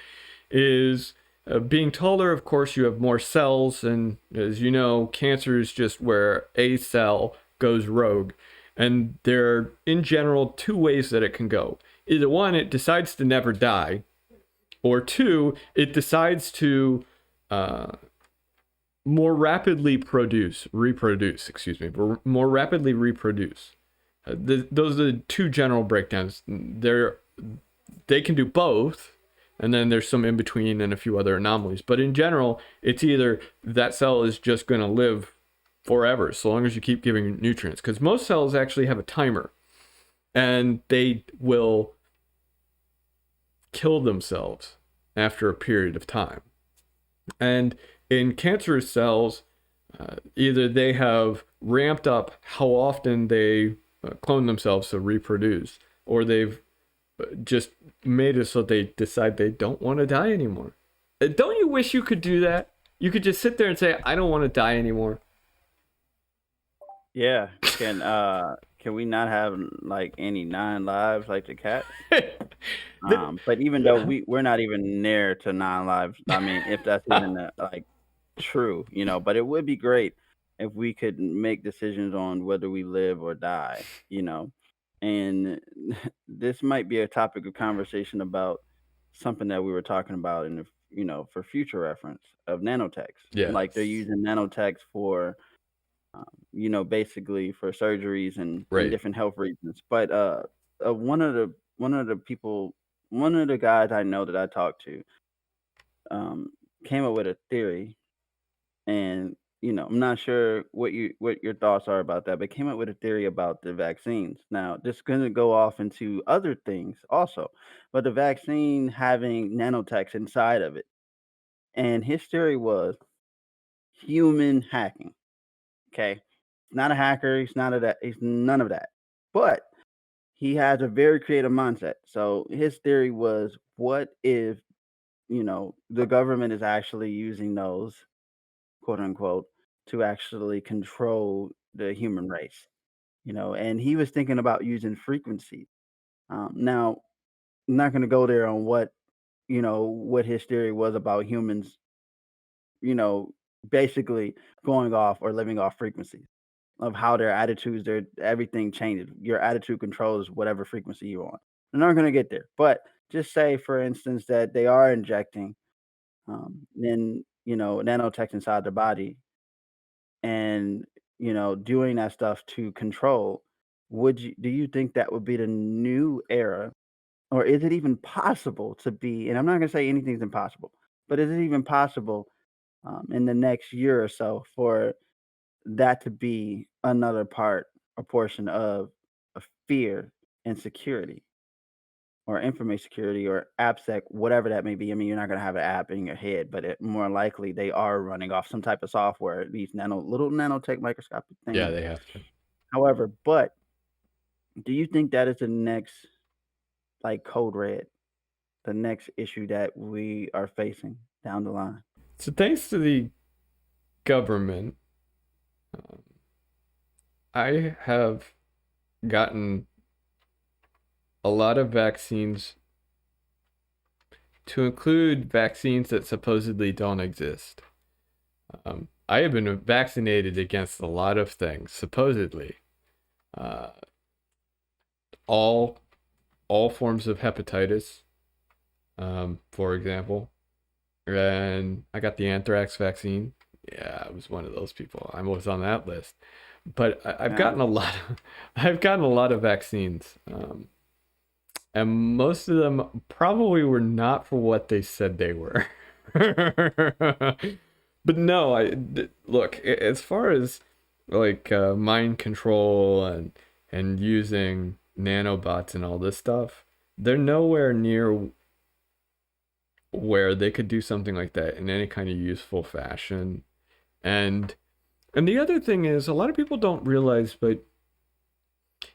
is being taller, of course, you have more cells. And as you know, cancer is just where a cell goes rogue. And there are, in general, two ways that it can go. Either one, it decides to never die, or two, it decides to more rapidly more rapidly reproduce. Those are the two general breakdowns. They can do both, and then there's some in between and a few other anomalies. But in general, it's either that cell is just going to live forever, so long as you keep giving nutrients. Because most cells actually have a timer, and they will kill themselves after a period of time. And in cancerous cells, either they have ramped up how often they clone themselves to reproduce, or they've just made it so they decide they don't want to die anymore. Don't you wish you could do that? You could just sit there and say, I don't want to die anymore. Yeah, can we not have like any 9 lives like the cat? But even though we're not even near to 9 lives, I mean, if that's even like true, but it would be great if we could make decisions on whether we live or die. And this might be a topic of conversation about something that we were talking about in for future reference of nanotechs. Like they're Yes. using nanotechs for basically for surgeries and Right. different health reasons. But one of the guys I know that I talked to um, came up with a theory, and I'm not sure what your thoughts are about that, but came up with a theory about the vaccines. Now, this is going to go off into other things also, but the vaccine having nanotechs inside of it, and his theory was human hacking. Okay, he's not a hacker. He's not a that. He's none of that. But he has a very creative mindset. So his theory was, what if the government is actually using those quote unquote to actually control the human race? And he was thinking about using frequency. Now, I'm not going to go there on what his theory was about humans, you know, basically going off or living off frequencies of how their attitudes, their everything changes. Your attitude controls whatever frequency you're on. They're not going to get there, but just say, for instance, that they are injecting then nanotech inside the body, and doing that stuff to control, do you think that would be the new era, or is it even possible to be? And I'm not gonna say anything's impossible, but is it even possible in the next year or so for that to be another part, a portion of fear and security, or information security, or AppSec, whatever that may be? I mean, you're not gonna have an app in your head, but more likely they are running off some type of software, these little nanotech microscopic Yeah, things. they have to. However, but do you think that is the next, like, code red, the next issue that we are facing down the line? So thanks to the government, um, I have gotten a lot of vaccines to include vaccines that supposedly don't exist. I have been vaccinated against a lot of things, supposedly. Uh, all all forms of hepatitis, for example. And I got the anthrax vaccine. Yeah, I was one of those people. I was on that list. But I've Yeah. gotten a lot of, I've gotten a lot of vaccines. And most of them probably were not for what they said they were. But no, look, as far as like mind control and using nanobots and all this stuff, they're nowhere near where they could do something like that in any kind of useful fashion. And the other thing is, a lot of people don't realize, but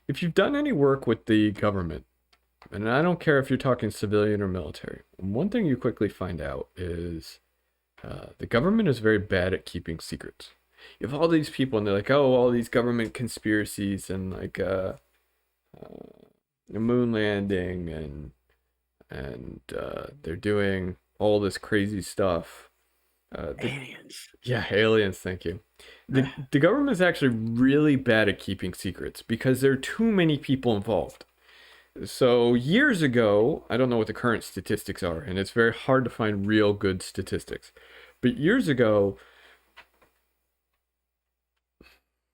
if you've done any work with the government, and I don't care if you're talking civilian or military, one thing you quickly find out is the government is very bad at keeping secrets. You have all these people, and they're like, oh, all these government conspiracies, and like the moon landing, and they're doing all this crazy stuff. Aliens. Yeah, aliens, thank you. The government is actually really bad at keeping secrets because there are too many people involved. So years ago, I don't know what the current statistics are, and it's very hard to find real good statistics. But years ago,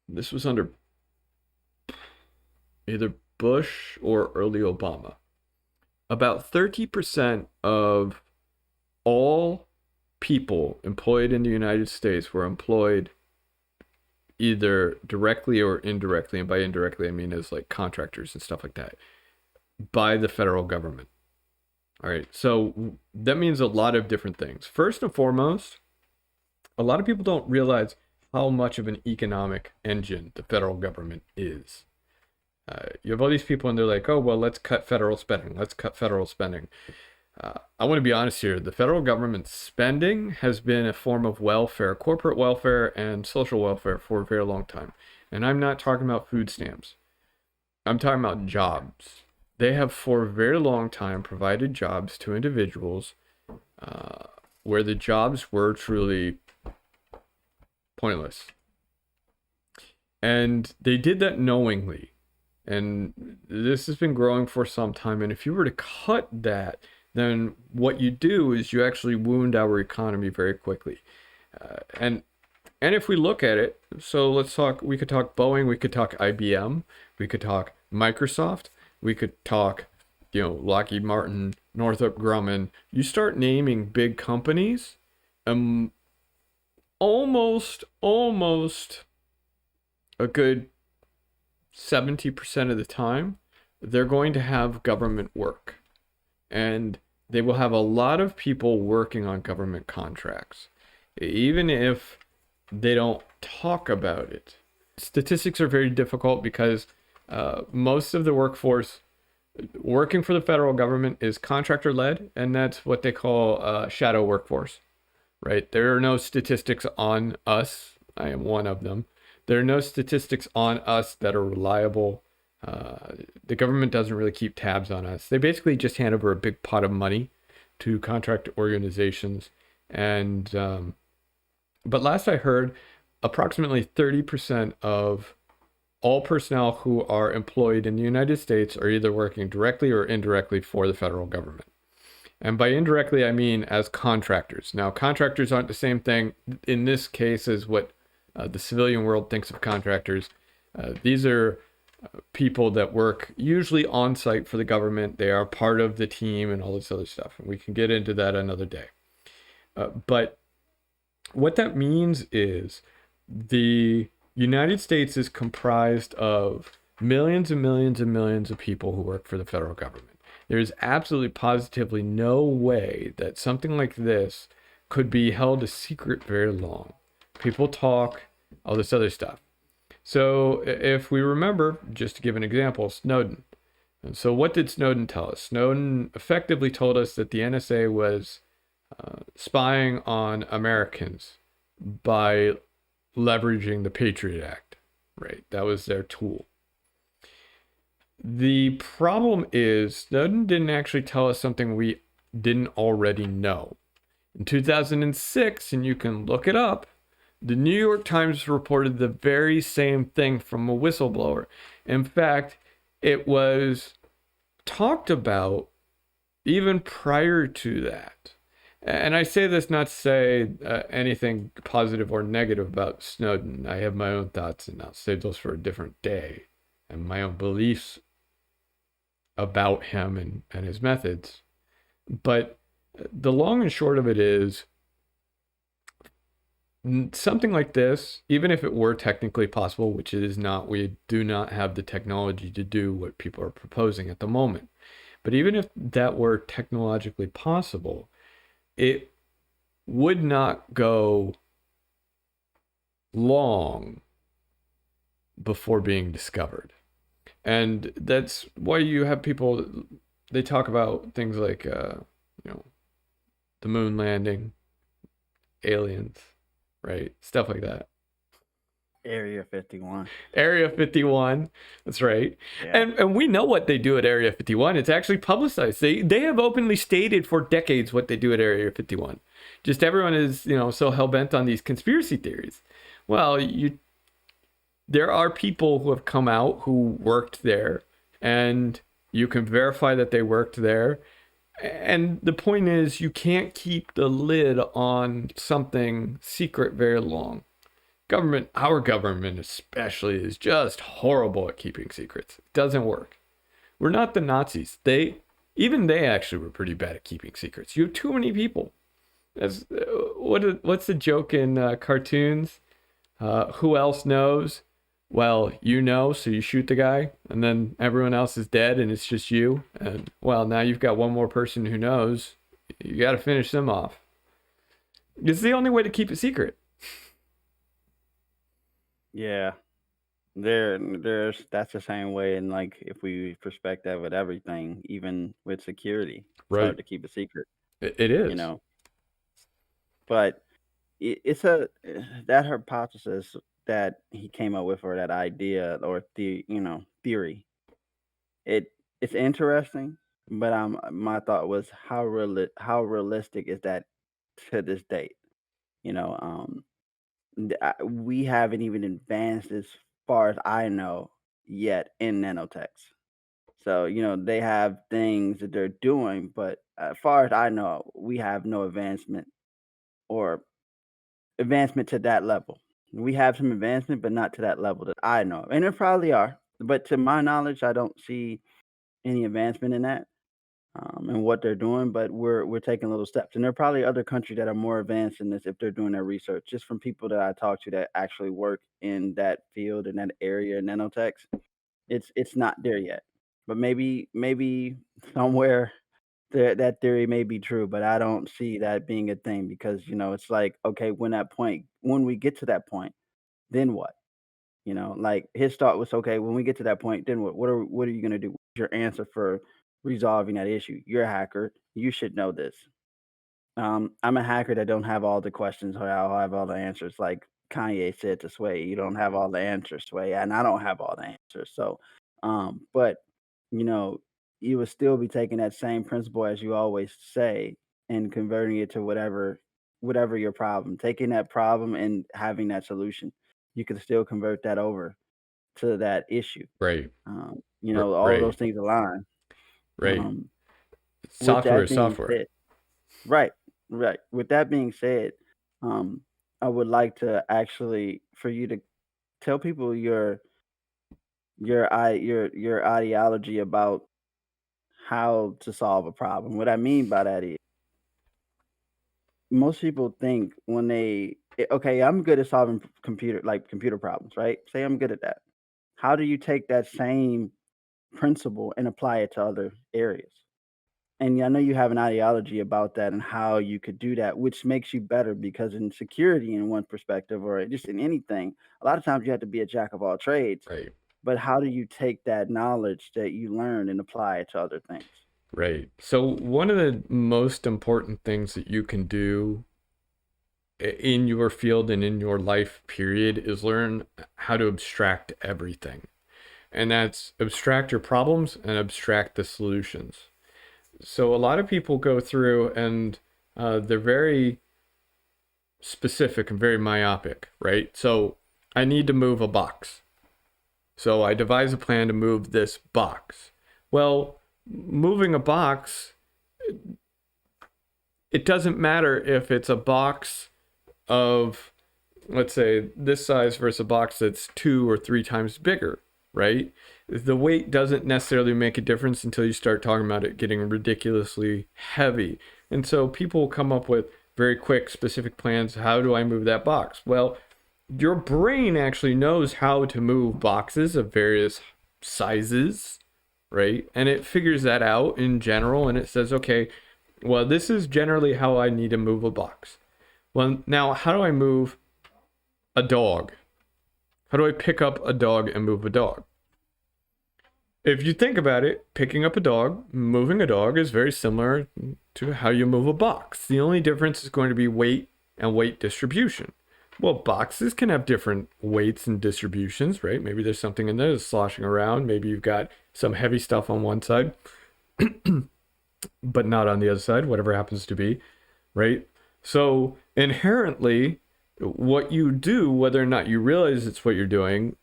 this was under either Bush or early Obama. About 30% of all people employed in the United States were employed either directly or indirectly, and by indirectly I mean as like contractors and stuff like that, by the federal government. All right, so that means a lot of different things. First and foremost, a lot of people don't realize how much of an economic engine the federal government is. You have all these people and they're like, oh, well, let's cut federal spending. Let's cut federal spending. I want to be honest here. The federal government's spending has been a form of welfare, corporate welfare and social welfare for a very long time. And I'm not talking about food stamps. I'm talking about jobs. They have for a very long time provided jobs to individuals where the jobs were truly pointless. And they did that knowingly. And this has been growing for some time. And if you were to cut that, then what you do is you actually wound our economy very quickly. And if we look at it, so we could talk Boeing, we could talk IBM, we could talk Microsoft, we could talk, Lockheed Martin, Northrop Grumman. You start naming big companies, almost a good 70% of the time, they're going to have government work. And they will have a lot of people working on government contracts, even if they don't talk about it. Statistics are very difficult because most of the workforce working for the federal government is contractor led, and that's what they call shadow workforce, right? There are no statistics on us. I am one of them. There are no statistics on us that are reliable. The government doesn't really keep tabs on us. They basically just hand over a big pot of money to contract organizations. And but last I heard, approximately 30% of all personnel who are employed in the United States are either working directly or indirectly for the federal government. And by indirectly, I mean as contractors. Now, contractors aren't the same thing in this case as what The civilian world thinks of contractors. These are people that work usually on site for the government. They are part of the team and all this other stuff. And we can get into that another day. But what that means is the United States is comprised of millions and millions and millions of people who work for the federal government. There's absolutely positively no way that something like this could be held a secret very long. People talk, all this other stuff. So if we remember, just to give an example, Snowden. And so what did Snowden tell us? Snowden effectively told us that the NSA was spying on Americans by leveraging the Patriot Act, right? That was their tool. The problem is Snowden didn't actually tell us something we didn't already know. In 2006, and you can look it up, the New York Times reported the very same thing from a whistleblower. In fact, it was talked about even prior to that. And I say this not to say anything positive or negative about Snowden. I have my own thoughts, and I'll save those for a different day, and my own beliefs about him and his methods. But the long and short of it is, something like this, even if it were technically possible, which it is not, we do not have the technology to do what people are proposing at the moment. But even if that were technologically possible, it would not go long before being discovered. And that's why you have people, they talk about things like, the moon landing, aliens, right? Stuff like that. Area 51. Area 51, that's right. Yeah. And we know what they do at Area 51. It's actually publicized. They have openly stated for decades what they do at Area 51. Just everyone is, so hell-bent on these conspiracy theories. Well, there are people who have come out who worked there, and you can verify that they worked there. And the point is, you can't keep the lid on something secret very long. Our government especially, is just horrible at keeping secrets. It doesn't work. We're not the Nazis. Even they actually were pretty bad at keeping secrets. You have too many people. What's the joke in cartoons? Who else knows? Well, you know, so you shoot the guy, and then everyone else is dead, and it's just you. And, well, now you've got one more person who knows. You got to finish them off. It's the only way to keep a secret. Yeah, that's the same way, and like if we perspect that with everything, even with security, it's Right. hard to keep a secret. It is, but it's that hypothesis that he came up with, or that idea, or theory. It's interesting, but my thought was how realistic is that to this date? We haven't even advanced as far as I know yet in nanotechs. So, they have things that they're doing, but as far as I know, we have no advancement to that level. We have some advancement, but not to that level that I know of. And there probably are, but to my knowledge, I don't see any advancement in that. And what they're doing, but we're taking little steps. And there are probably other countries that are more advanced in this if they're doing their research. Just from people that I talk to that actually work in that field, in that area, nanotechs, it's not there yet. But maybe somewhere that theory may be true, but I don't see that being a thing because it's like, okay, when we get to that point, then what? Like his thought was, okay, when we get to that point, then what? What are you gonna do? What's your answer for resolving that issue? You're a hacker. You should know this. I'm a hacker that don't have all the questions, or I'll have all the answers. Like Kanye said to Sway, you don't have all the answers, Sway, and I don't have all the answers. So, but you would still be taking that same principle as you always say and converting it to whatever your problem, taking that problem and having that solution. You can still convert that over to that issue. Right. All Right. those things align. Right. With Software that is being software. said, right. With that being said, I would like to actually for you to tell people your ideology about how to solve a problem. What I mean by that is most people think when okay, I'm good at solving computer problems, right? Say I'm good at that. How do you take that same principle and apply it to other areas? And I know you have an ideology about that and how you could do that, which makes you better because in security, in one perspective, or just in anything, a lot of times you have to be a jack of all trades. Right. But how do you take that knowledge that you learn and apply it to other things? Right. So one of the most important things that you can do in your field and in your life period is learn how to abstract everything. And that's abstract your problems and abstract the solutions. So a lot of people go through and they're very specific and very myopic, right? So I need to move a box. So I devise a plan to move this box. Well, moving a box, it doesn't matter if it's a box of, let's say, this size versus a box that's 2 or 3 times bigger, right? The weight doesn't necessarily make a difference until you start talking about it getting ridiculously heavy. And so people will come up with very quick, specific plans. How do I move that box? Well, your brain actually knows how to move boxes of various sizes, right? And it figures that out in general, and it says, okay, well, this is generally how I need to move a box. Well, now, how do I move a dog? How do I pick up a dog and move a dog? If you think about it, picking up a dog, moving a dog is very similar to how you move a box. The only difference is going to be weight and weight distribution. Well, boxes can have different weights and distributions, right? Maybe there's something in there that's sloshing around. Maybe you've got some heavy stuff on one side, but not on the other side, whatever happens to be, right? So inherently, what you do, whether or not you realize it's what you're doing,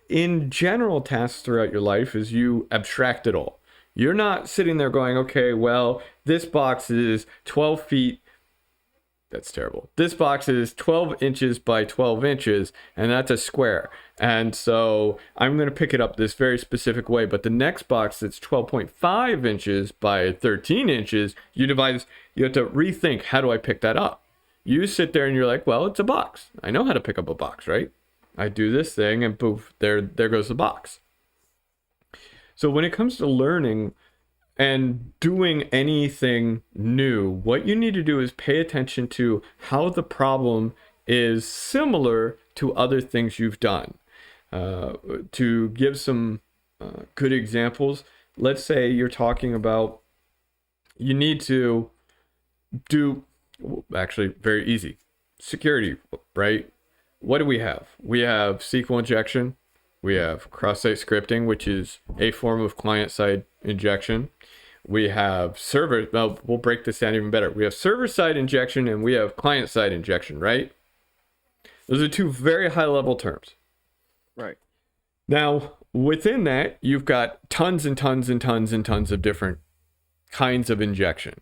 in general tasks throughout your life is you abstract it all. You're not sitting there going, okay, well, this box is 12 feet. That's terrible. This box is 12 inches by 12 inches, and that's a square. And so I'm going to pick it up this very specific way. But the next box that's 12.5 inches by 13 inches, you have to rethink, how do I pick that up? You sit there and you're like, well, it's a box. I know how to pick up a box, right? I do this thing and poof, there goes the box. So when it comes to learning and doing anything new, what you need to do is pay attention to how the problem is similar to other things you've done. To give some good examples, let's say you're talking about you need to do, actually very easy, security, right? What do we have? We have SQL injection. We have cross-site scripting, which is a form of client-side injection. We have server, well, we'll break this down even better. We have server-side injection and we have client-side injection, right? Those are 2 very high-level terms. Right. Now, within that, you've got tons and tons and tons and tons of different kinds of injection.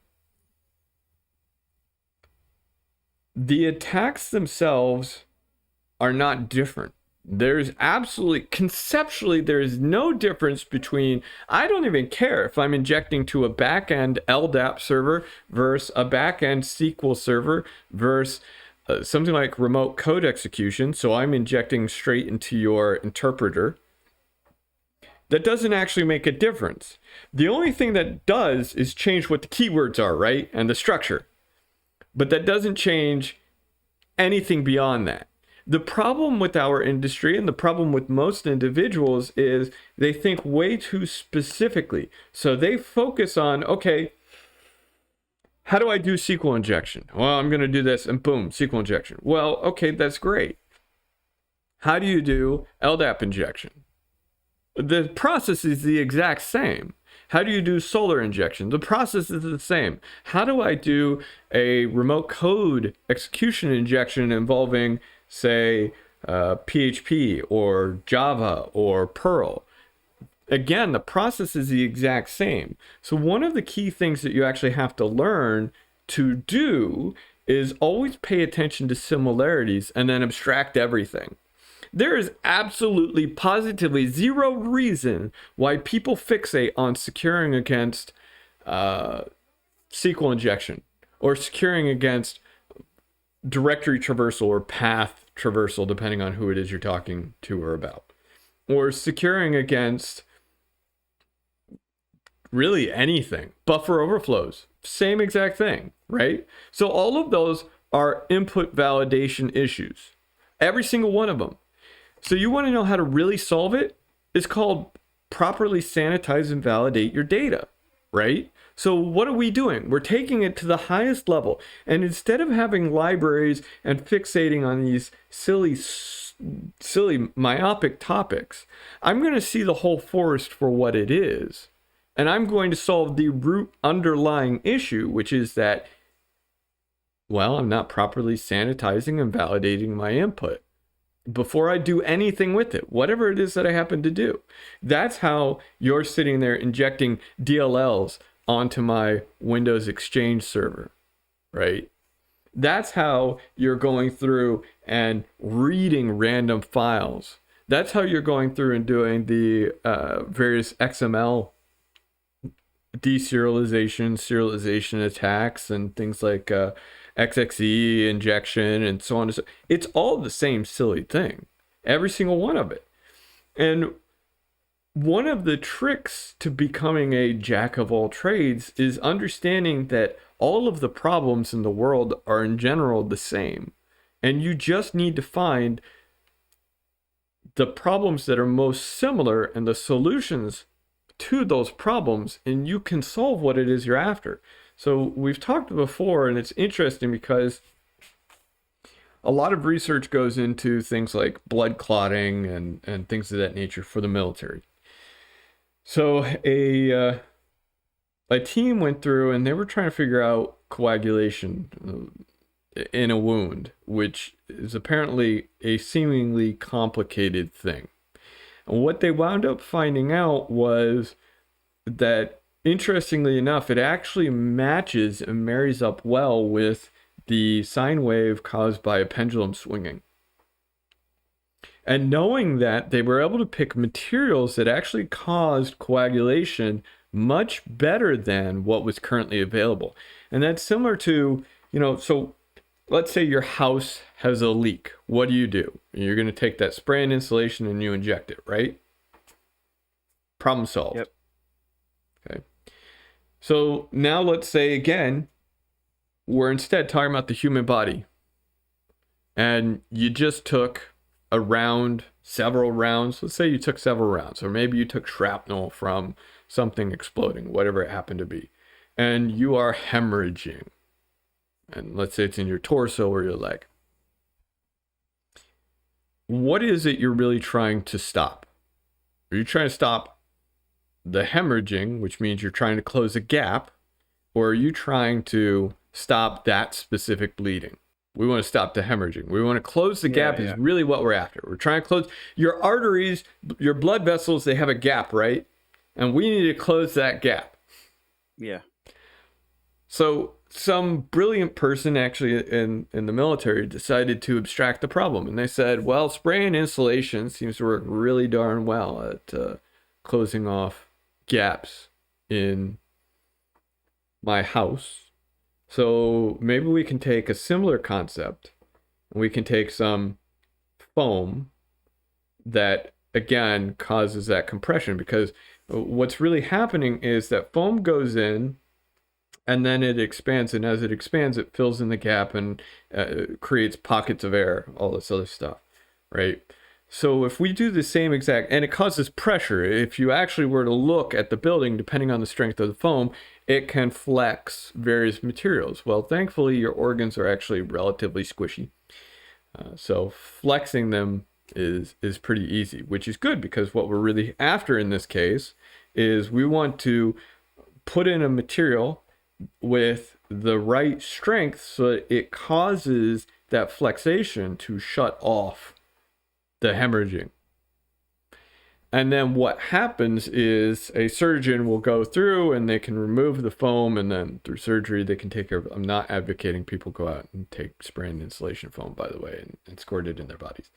The attacks themselves are not different. There's absolutely, conceptually, there is no difference between, I don't even care if I'm injecting to a backend LDAP server versus a backend SQL server versus something like remote code execution. So I'm injecting straight into your interpreter. That doesn't actually make a difference. The only thing that does is change what the keywords are, right? And the structure. But that doesn't change anything beyond that. The problem with our industry and the problem with most individuals is they think way too specifically. So they focus on, okay, how do I do SQL injection? Well, I'm going to do this and boom, SQL injection. Well, okay, that's great. How do you do LDAP injection? The process is the exact same. How do you do Solar injection? The process is the same. How do I do a remote code execution injection involving, say, PHP or Java or Perl? Again, the process is the exact same. So one of the key things that you actually have to learn to do is always pay attention to similarities and then abstract everything. There is absolutely, positively zero reason why people fixate on securing against SQL injection or securing against directory traversal or path traversal, depending on who it is you're talking to or about, or securing against really anything. Buffer overflows, same exact thing, right? So all of those are input validation issues, every single one of them. So you want to know how to really solve it? It's called properly sanitize and validate your data, right? So what are we doing? We're taking it to the highest level. And instead of having libraries and fixating on these silly myopic topics, I'm going to see the whole forest for what it is. And I'm going to solve the root underlying issue, which is that, well, I'm not properly sanitizing and validating my input before I do anything with it, whatever it is that I happen to do. That's how you're sitting there injecting DLLs onto my Windows Exchange server, right? That's how you're going through and reading random files. That's how you're going through and doing the various XML deserialization, serialization attacks, and things like XXE injection and so on and so on. It's all the same silly thing, every single one of it. And one of the tricks to becoming a jack of all trades is understanding that all of the problems in the world are in general the same. And you just need to find the problems that are most similar and the solutions to those problems, and you can solve what it is you're after. So we've talked before, and it's interesting because a lot of research goes into things like blood clotting and things of that nature for the military. So a team went through and they were trying to figure out coagulation in a wound, which is apparently a seemingly complicated thing. And what they wound up finding out was that, interestingly enough, it actually matches and marries up well with the sine wave caused by a pendulum swinging. And knowing that, they were able to pick materials that actually caused coagulation much better than what was currently available. And that's similar to, so let's say your house has a leak. What do? You're going to take that spray and insulation and you inject it, right? Problem solved. Yep. Okay. So now let's say again, we're instead talking about the human body. And you just took a round, several rounds. Let's say you took several rounds, or maybe you took shrapnel from something exploding, whatever it happened to be. And you are hemorrhaging. And let's say it's in your torso or your leg. What is it you're really trying to stop? Are you trying to stop the hemorrhaging, which means you're trying to close a gap, or are you trying to stop that specific bleeding? We want to stop the hemorrhaging. We want to close the gap is really what we're after. We're trying to close your arteries, your blood vessels, they have a gap, right? And we need to close that gap. Yeah. So some brilliant person actually in the military decided to abstract the problem. And they said, well, spray and insulation seems to work really darn well at closing off gaps in my house. So maybe we can take a similar concept and we can take some foam that, again, causes that compression, because what's really happening is that foam goes in and then it expands, and as it expands, it fills in the gap and creates pockets of air, all this other stuff, right? So if we do the same exact, and it causes pressure, if you actually were to look at the building, depending on the strength of the foam, it can flex various materials. Well, thankfully, your organs are actually relatively squishy. So flexing them is pretty easy, which is good, because what we're really after in this case is we want to put in a material with the right strength so that it causes that flexation to shut off the hemorrhaging. And then what happens is a surgeon will go through and they can remove the foam, and then through surgery they can take care of. I'm not advocating people go out and take spray and insulation foam, by the way, and squirt it in their bodies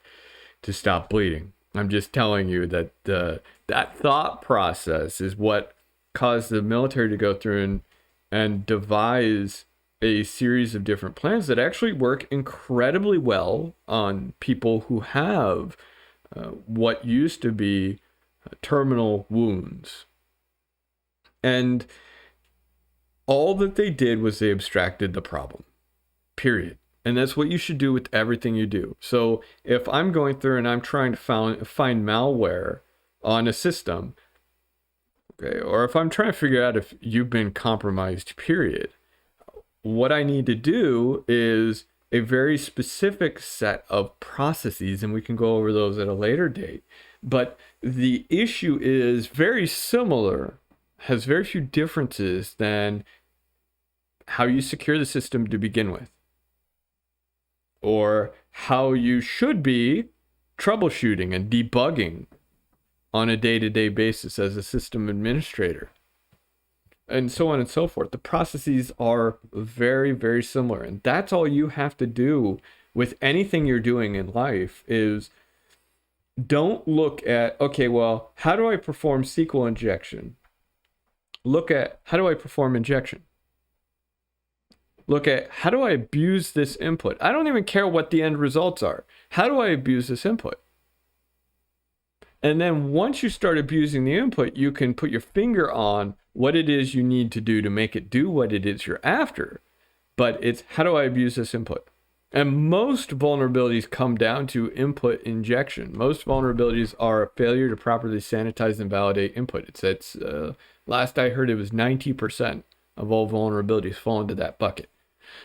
to stop bleeding. I'm just telling you that that thought process is what caused the military to go through and devise a series of different plans that actually work incredibly well on people who have what used to be terminal wounds. And all that they did was they abstracted the problem, period. And that's what you should do with everything you do. So if I'm going through and I'm trying to find malware on a system, okay, or if I'm trying to figure out if you've been compromised, period, what I need to do is a very specific set of processes, and we can go over those at a later date. But the issue is very similar, has very few differences than how you secure the system to begin with, or how you should be troubleshooting and debugging on a day-to-day basis as a system administrator, and so on and so forth. The processes are very, very similar. And that's all you have to do with anything you're doing in life is don't look at, okay, well, how do I perform SQL injection? Look at, how do I perform injection? Look at, how do I abuse this input? I don't even care what the end results are. How do I abuse this input? And then once you start abusing the input, you can put your finger on what it is you need to do to make it do what it is you're after. But it's, how do I abuse this input? And most vulnerabilities come down to input injection. Most vulnerabilities are a failure to properly sanitize and validate input. It's last I heard, it was 90% of all vulnerabilities fall into that bucket.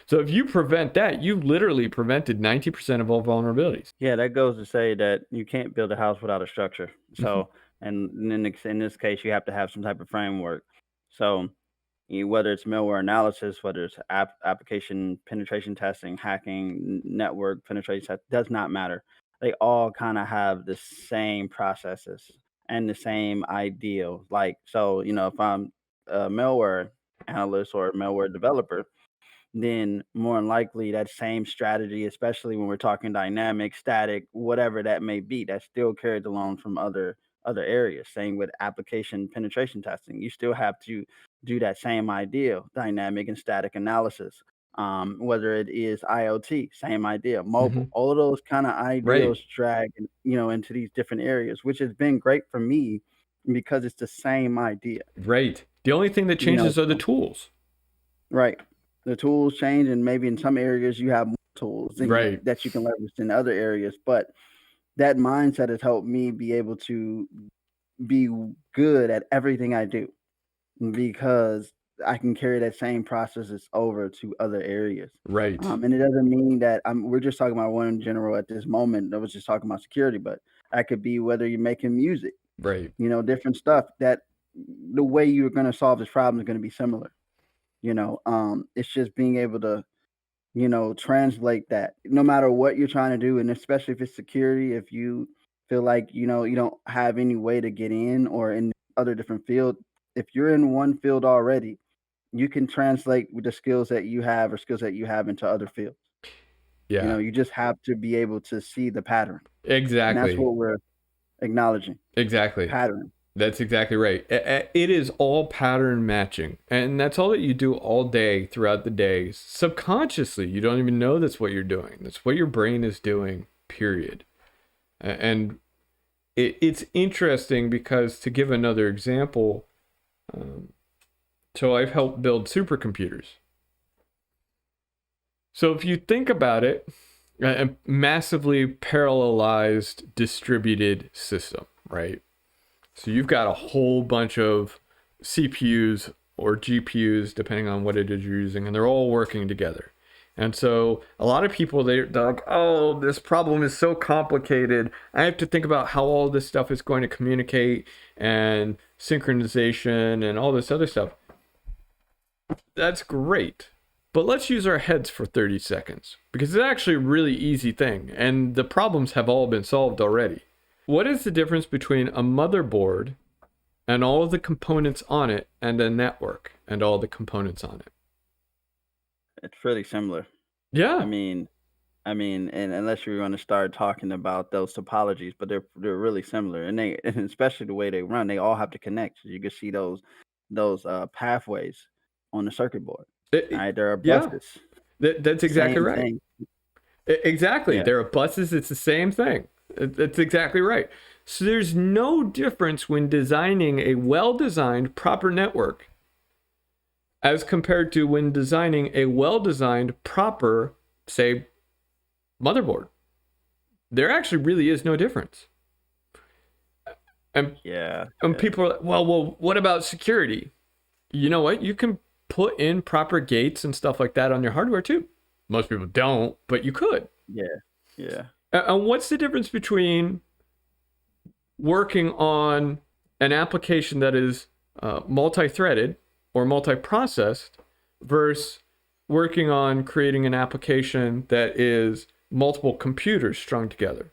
So if you prevent that, you literally prevented 90% of all vulnerabilities. Yeah, that goes to say that you can't build a house without a structure. So, and in this case, you have to have some type of framework. So, whether it's malware analysis, whether it's application penetration testing, hacking, network penetration test, does not matter. They all kind of have the same processes and the same ideal. Like, so, if I'm a malware analyst or a malware developer, then more than likely that same strategy, especially when we're talking dynamic, static, whatever that may be, that still carried along from other areas. Same with application penetration testing. You still have to do that same idea, dynamic and static analysis. Whether it is IoT, same idea, mobile, all of those kind of Right, ideals drag, into these different areas, which has been great for me because it's the same idea. right. The only thing that changes are the tools. Right. The tools change, and maybe in some areas you have more tools Right. that you can leverage in other areas. But that mindset has helped me be able to be good at everything I do because I can carry that same processes over to other areas. Right. And it doesn't mean that we're just talking about one in general at this moment. I was just talking about security, but that could be whether you're making music, Right. different stuff that the way you're going to solve this problem is going to be similar. It's just being able to, translate that no matter what you're trying to do. And especially if it's security, if you feel like, you don't have any way to get in or in other different field, if you're in one field already, you can translate with the skills that you have or skills that you have into other fields. Yeah. You just have to be able to see the pattern. And that's Exactly. what we're acknowledging, Exactly. pattern. That's exactly right. It is all pattern matching. And that's all that you do all day throughout the day. Subconsciously, you don't even know that's what you're doing. That's what your brain is doing, period. And it's interesting because, to give another example, so I've helped build supercomputers. So if you think about it, a massively parallelized distributed system, right? So you've got a whole bunch of CPUs or GPUs, depending on what it is you're using, and they're all working together. And so a lot of people, they're like, oh, this problem is so complicated. I have to think about how all this stuff is going to communicate and synchronization and all this other stuff. That's great. But let's use our heads for 30 seconds because it's actually a really easy thing. And the problems have all been solved already. What is the difference between a motherboard and all of the components on it and a network and all the components on it? It's pretty similar. I Yeah. mean, and unless you're going to start talking about those topologies, but they're really similar, and they and especially the way they run, they all have to connect. So you can see those pathways on the circuit board. It- All it- right, there are yeah. buses. That's exactly Same right. thing. Exactly. Yeah, There are buses. It's the same thing. That's exactly right. So there's no difference when designing a well-designed proper network as compared to when designing a well-designed proper, say, motherboard. There actually really is no difference. And, yeah, and yeah, people are like, well, what about security? You know what? You can put in proper gates and stuff like that on your hardware too. Most people don't, but you could. yeah, yeah. And what's the difference between working on an application that is multi-threaded or multi-processed versus working on creating an application that is multiple computers strung together?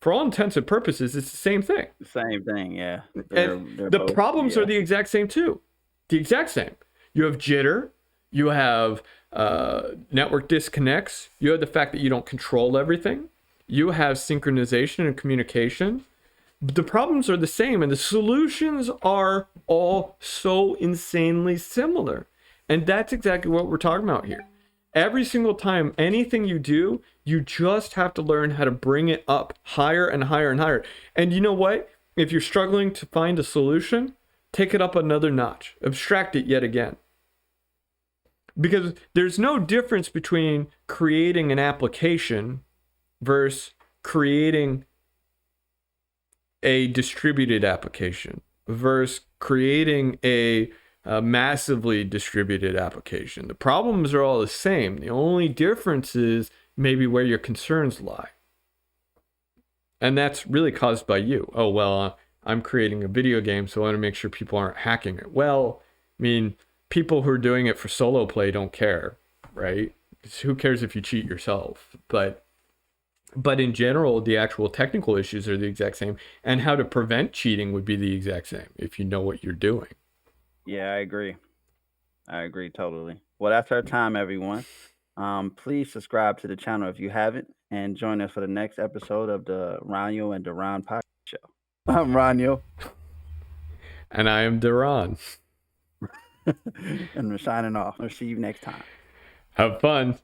For all intents and purposes, it's the same thing. Same thing. Yeah, And they're the both. problems are Yeah, the exact same too. The exact same. You have jitter, you have network disconnects, you have the fact that you don't control everything, you have synchronization and communication. The problems are the same, and the solutions are all so insanely similar. And that's exactly what we're talking about here. Every single time, anything you do, you just have to learn how to bring it up higher and higher and higher. And you know what? If you're struggling to find a solution, take it up another notch, abstract it yet again. Because there's no difference between creating an application versus creating a distributed application versus creating a massively distributed application. The problems are all the same. The only difference is maybe where your concerns lie. And that's really caused by you. Oh, well, I'm creating a video game, so I want to make sure people aren't hacking it. Well, I mean, people who are doing it for solo play don't care, right? Who cares if you cheat yourself? But in general, the actual technical issues are the exact same, and how to prevent cheating would be the exact same if you know what you're doing. yeah. I agree. I agree totally. Well, that's our time, everyone. Please subscribe to the channel if you haven't, and join us for the next episode of the Roniel and DaRon podcast show. I'm Roniel, And I am DaRon. and we're signing off. We'll see you next time. Have fun.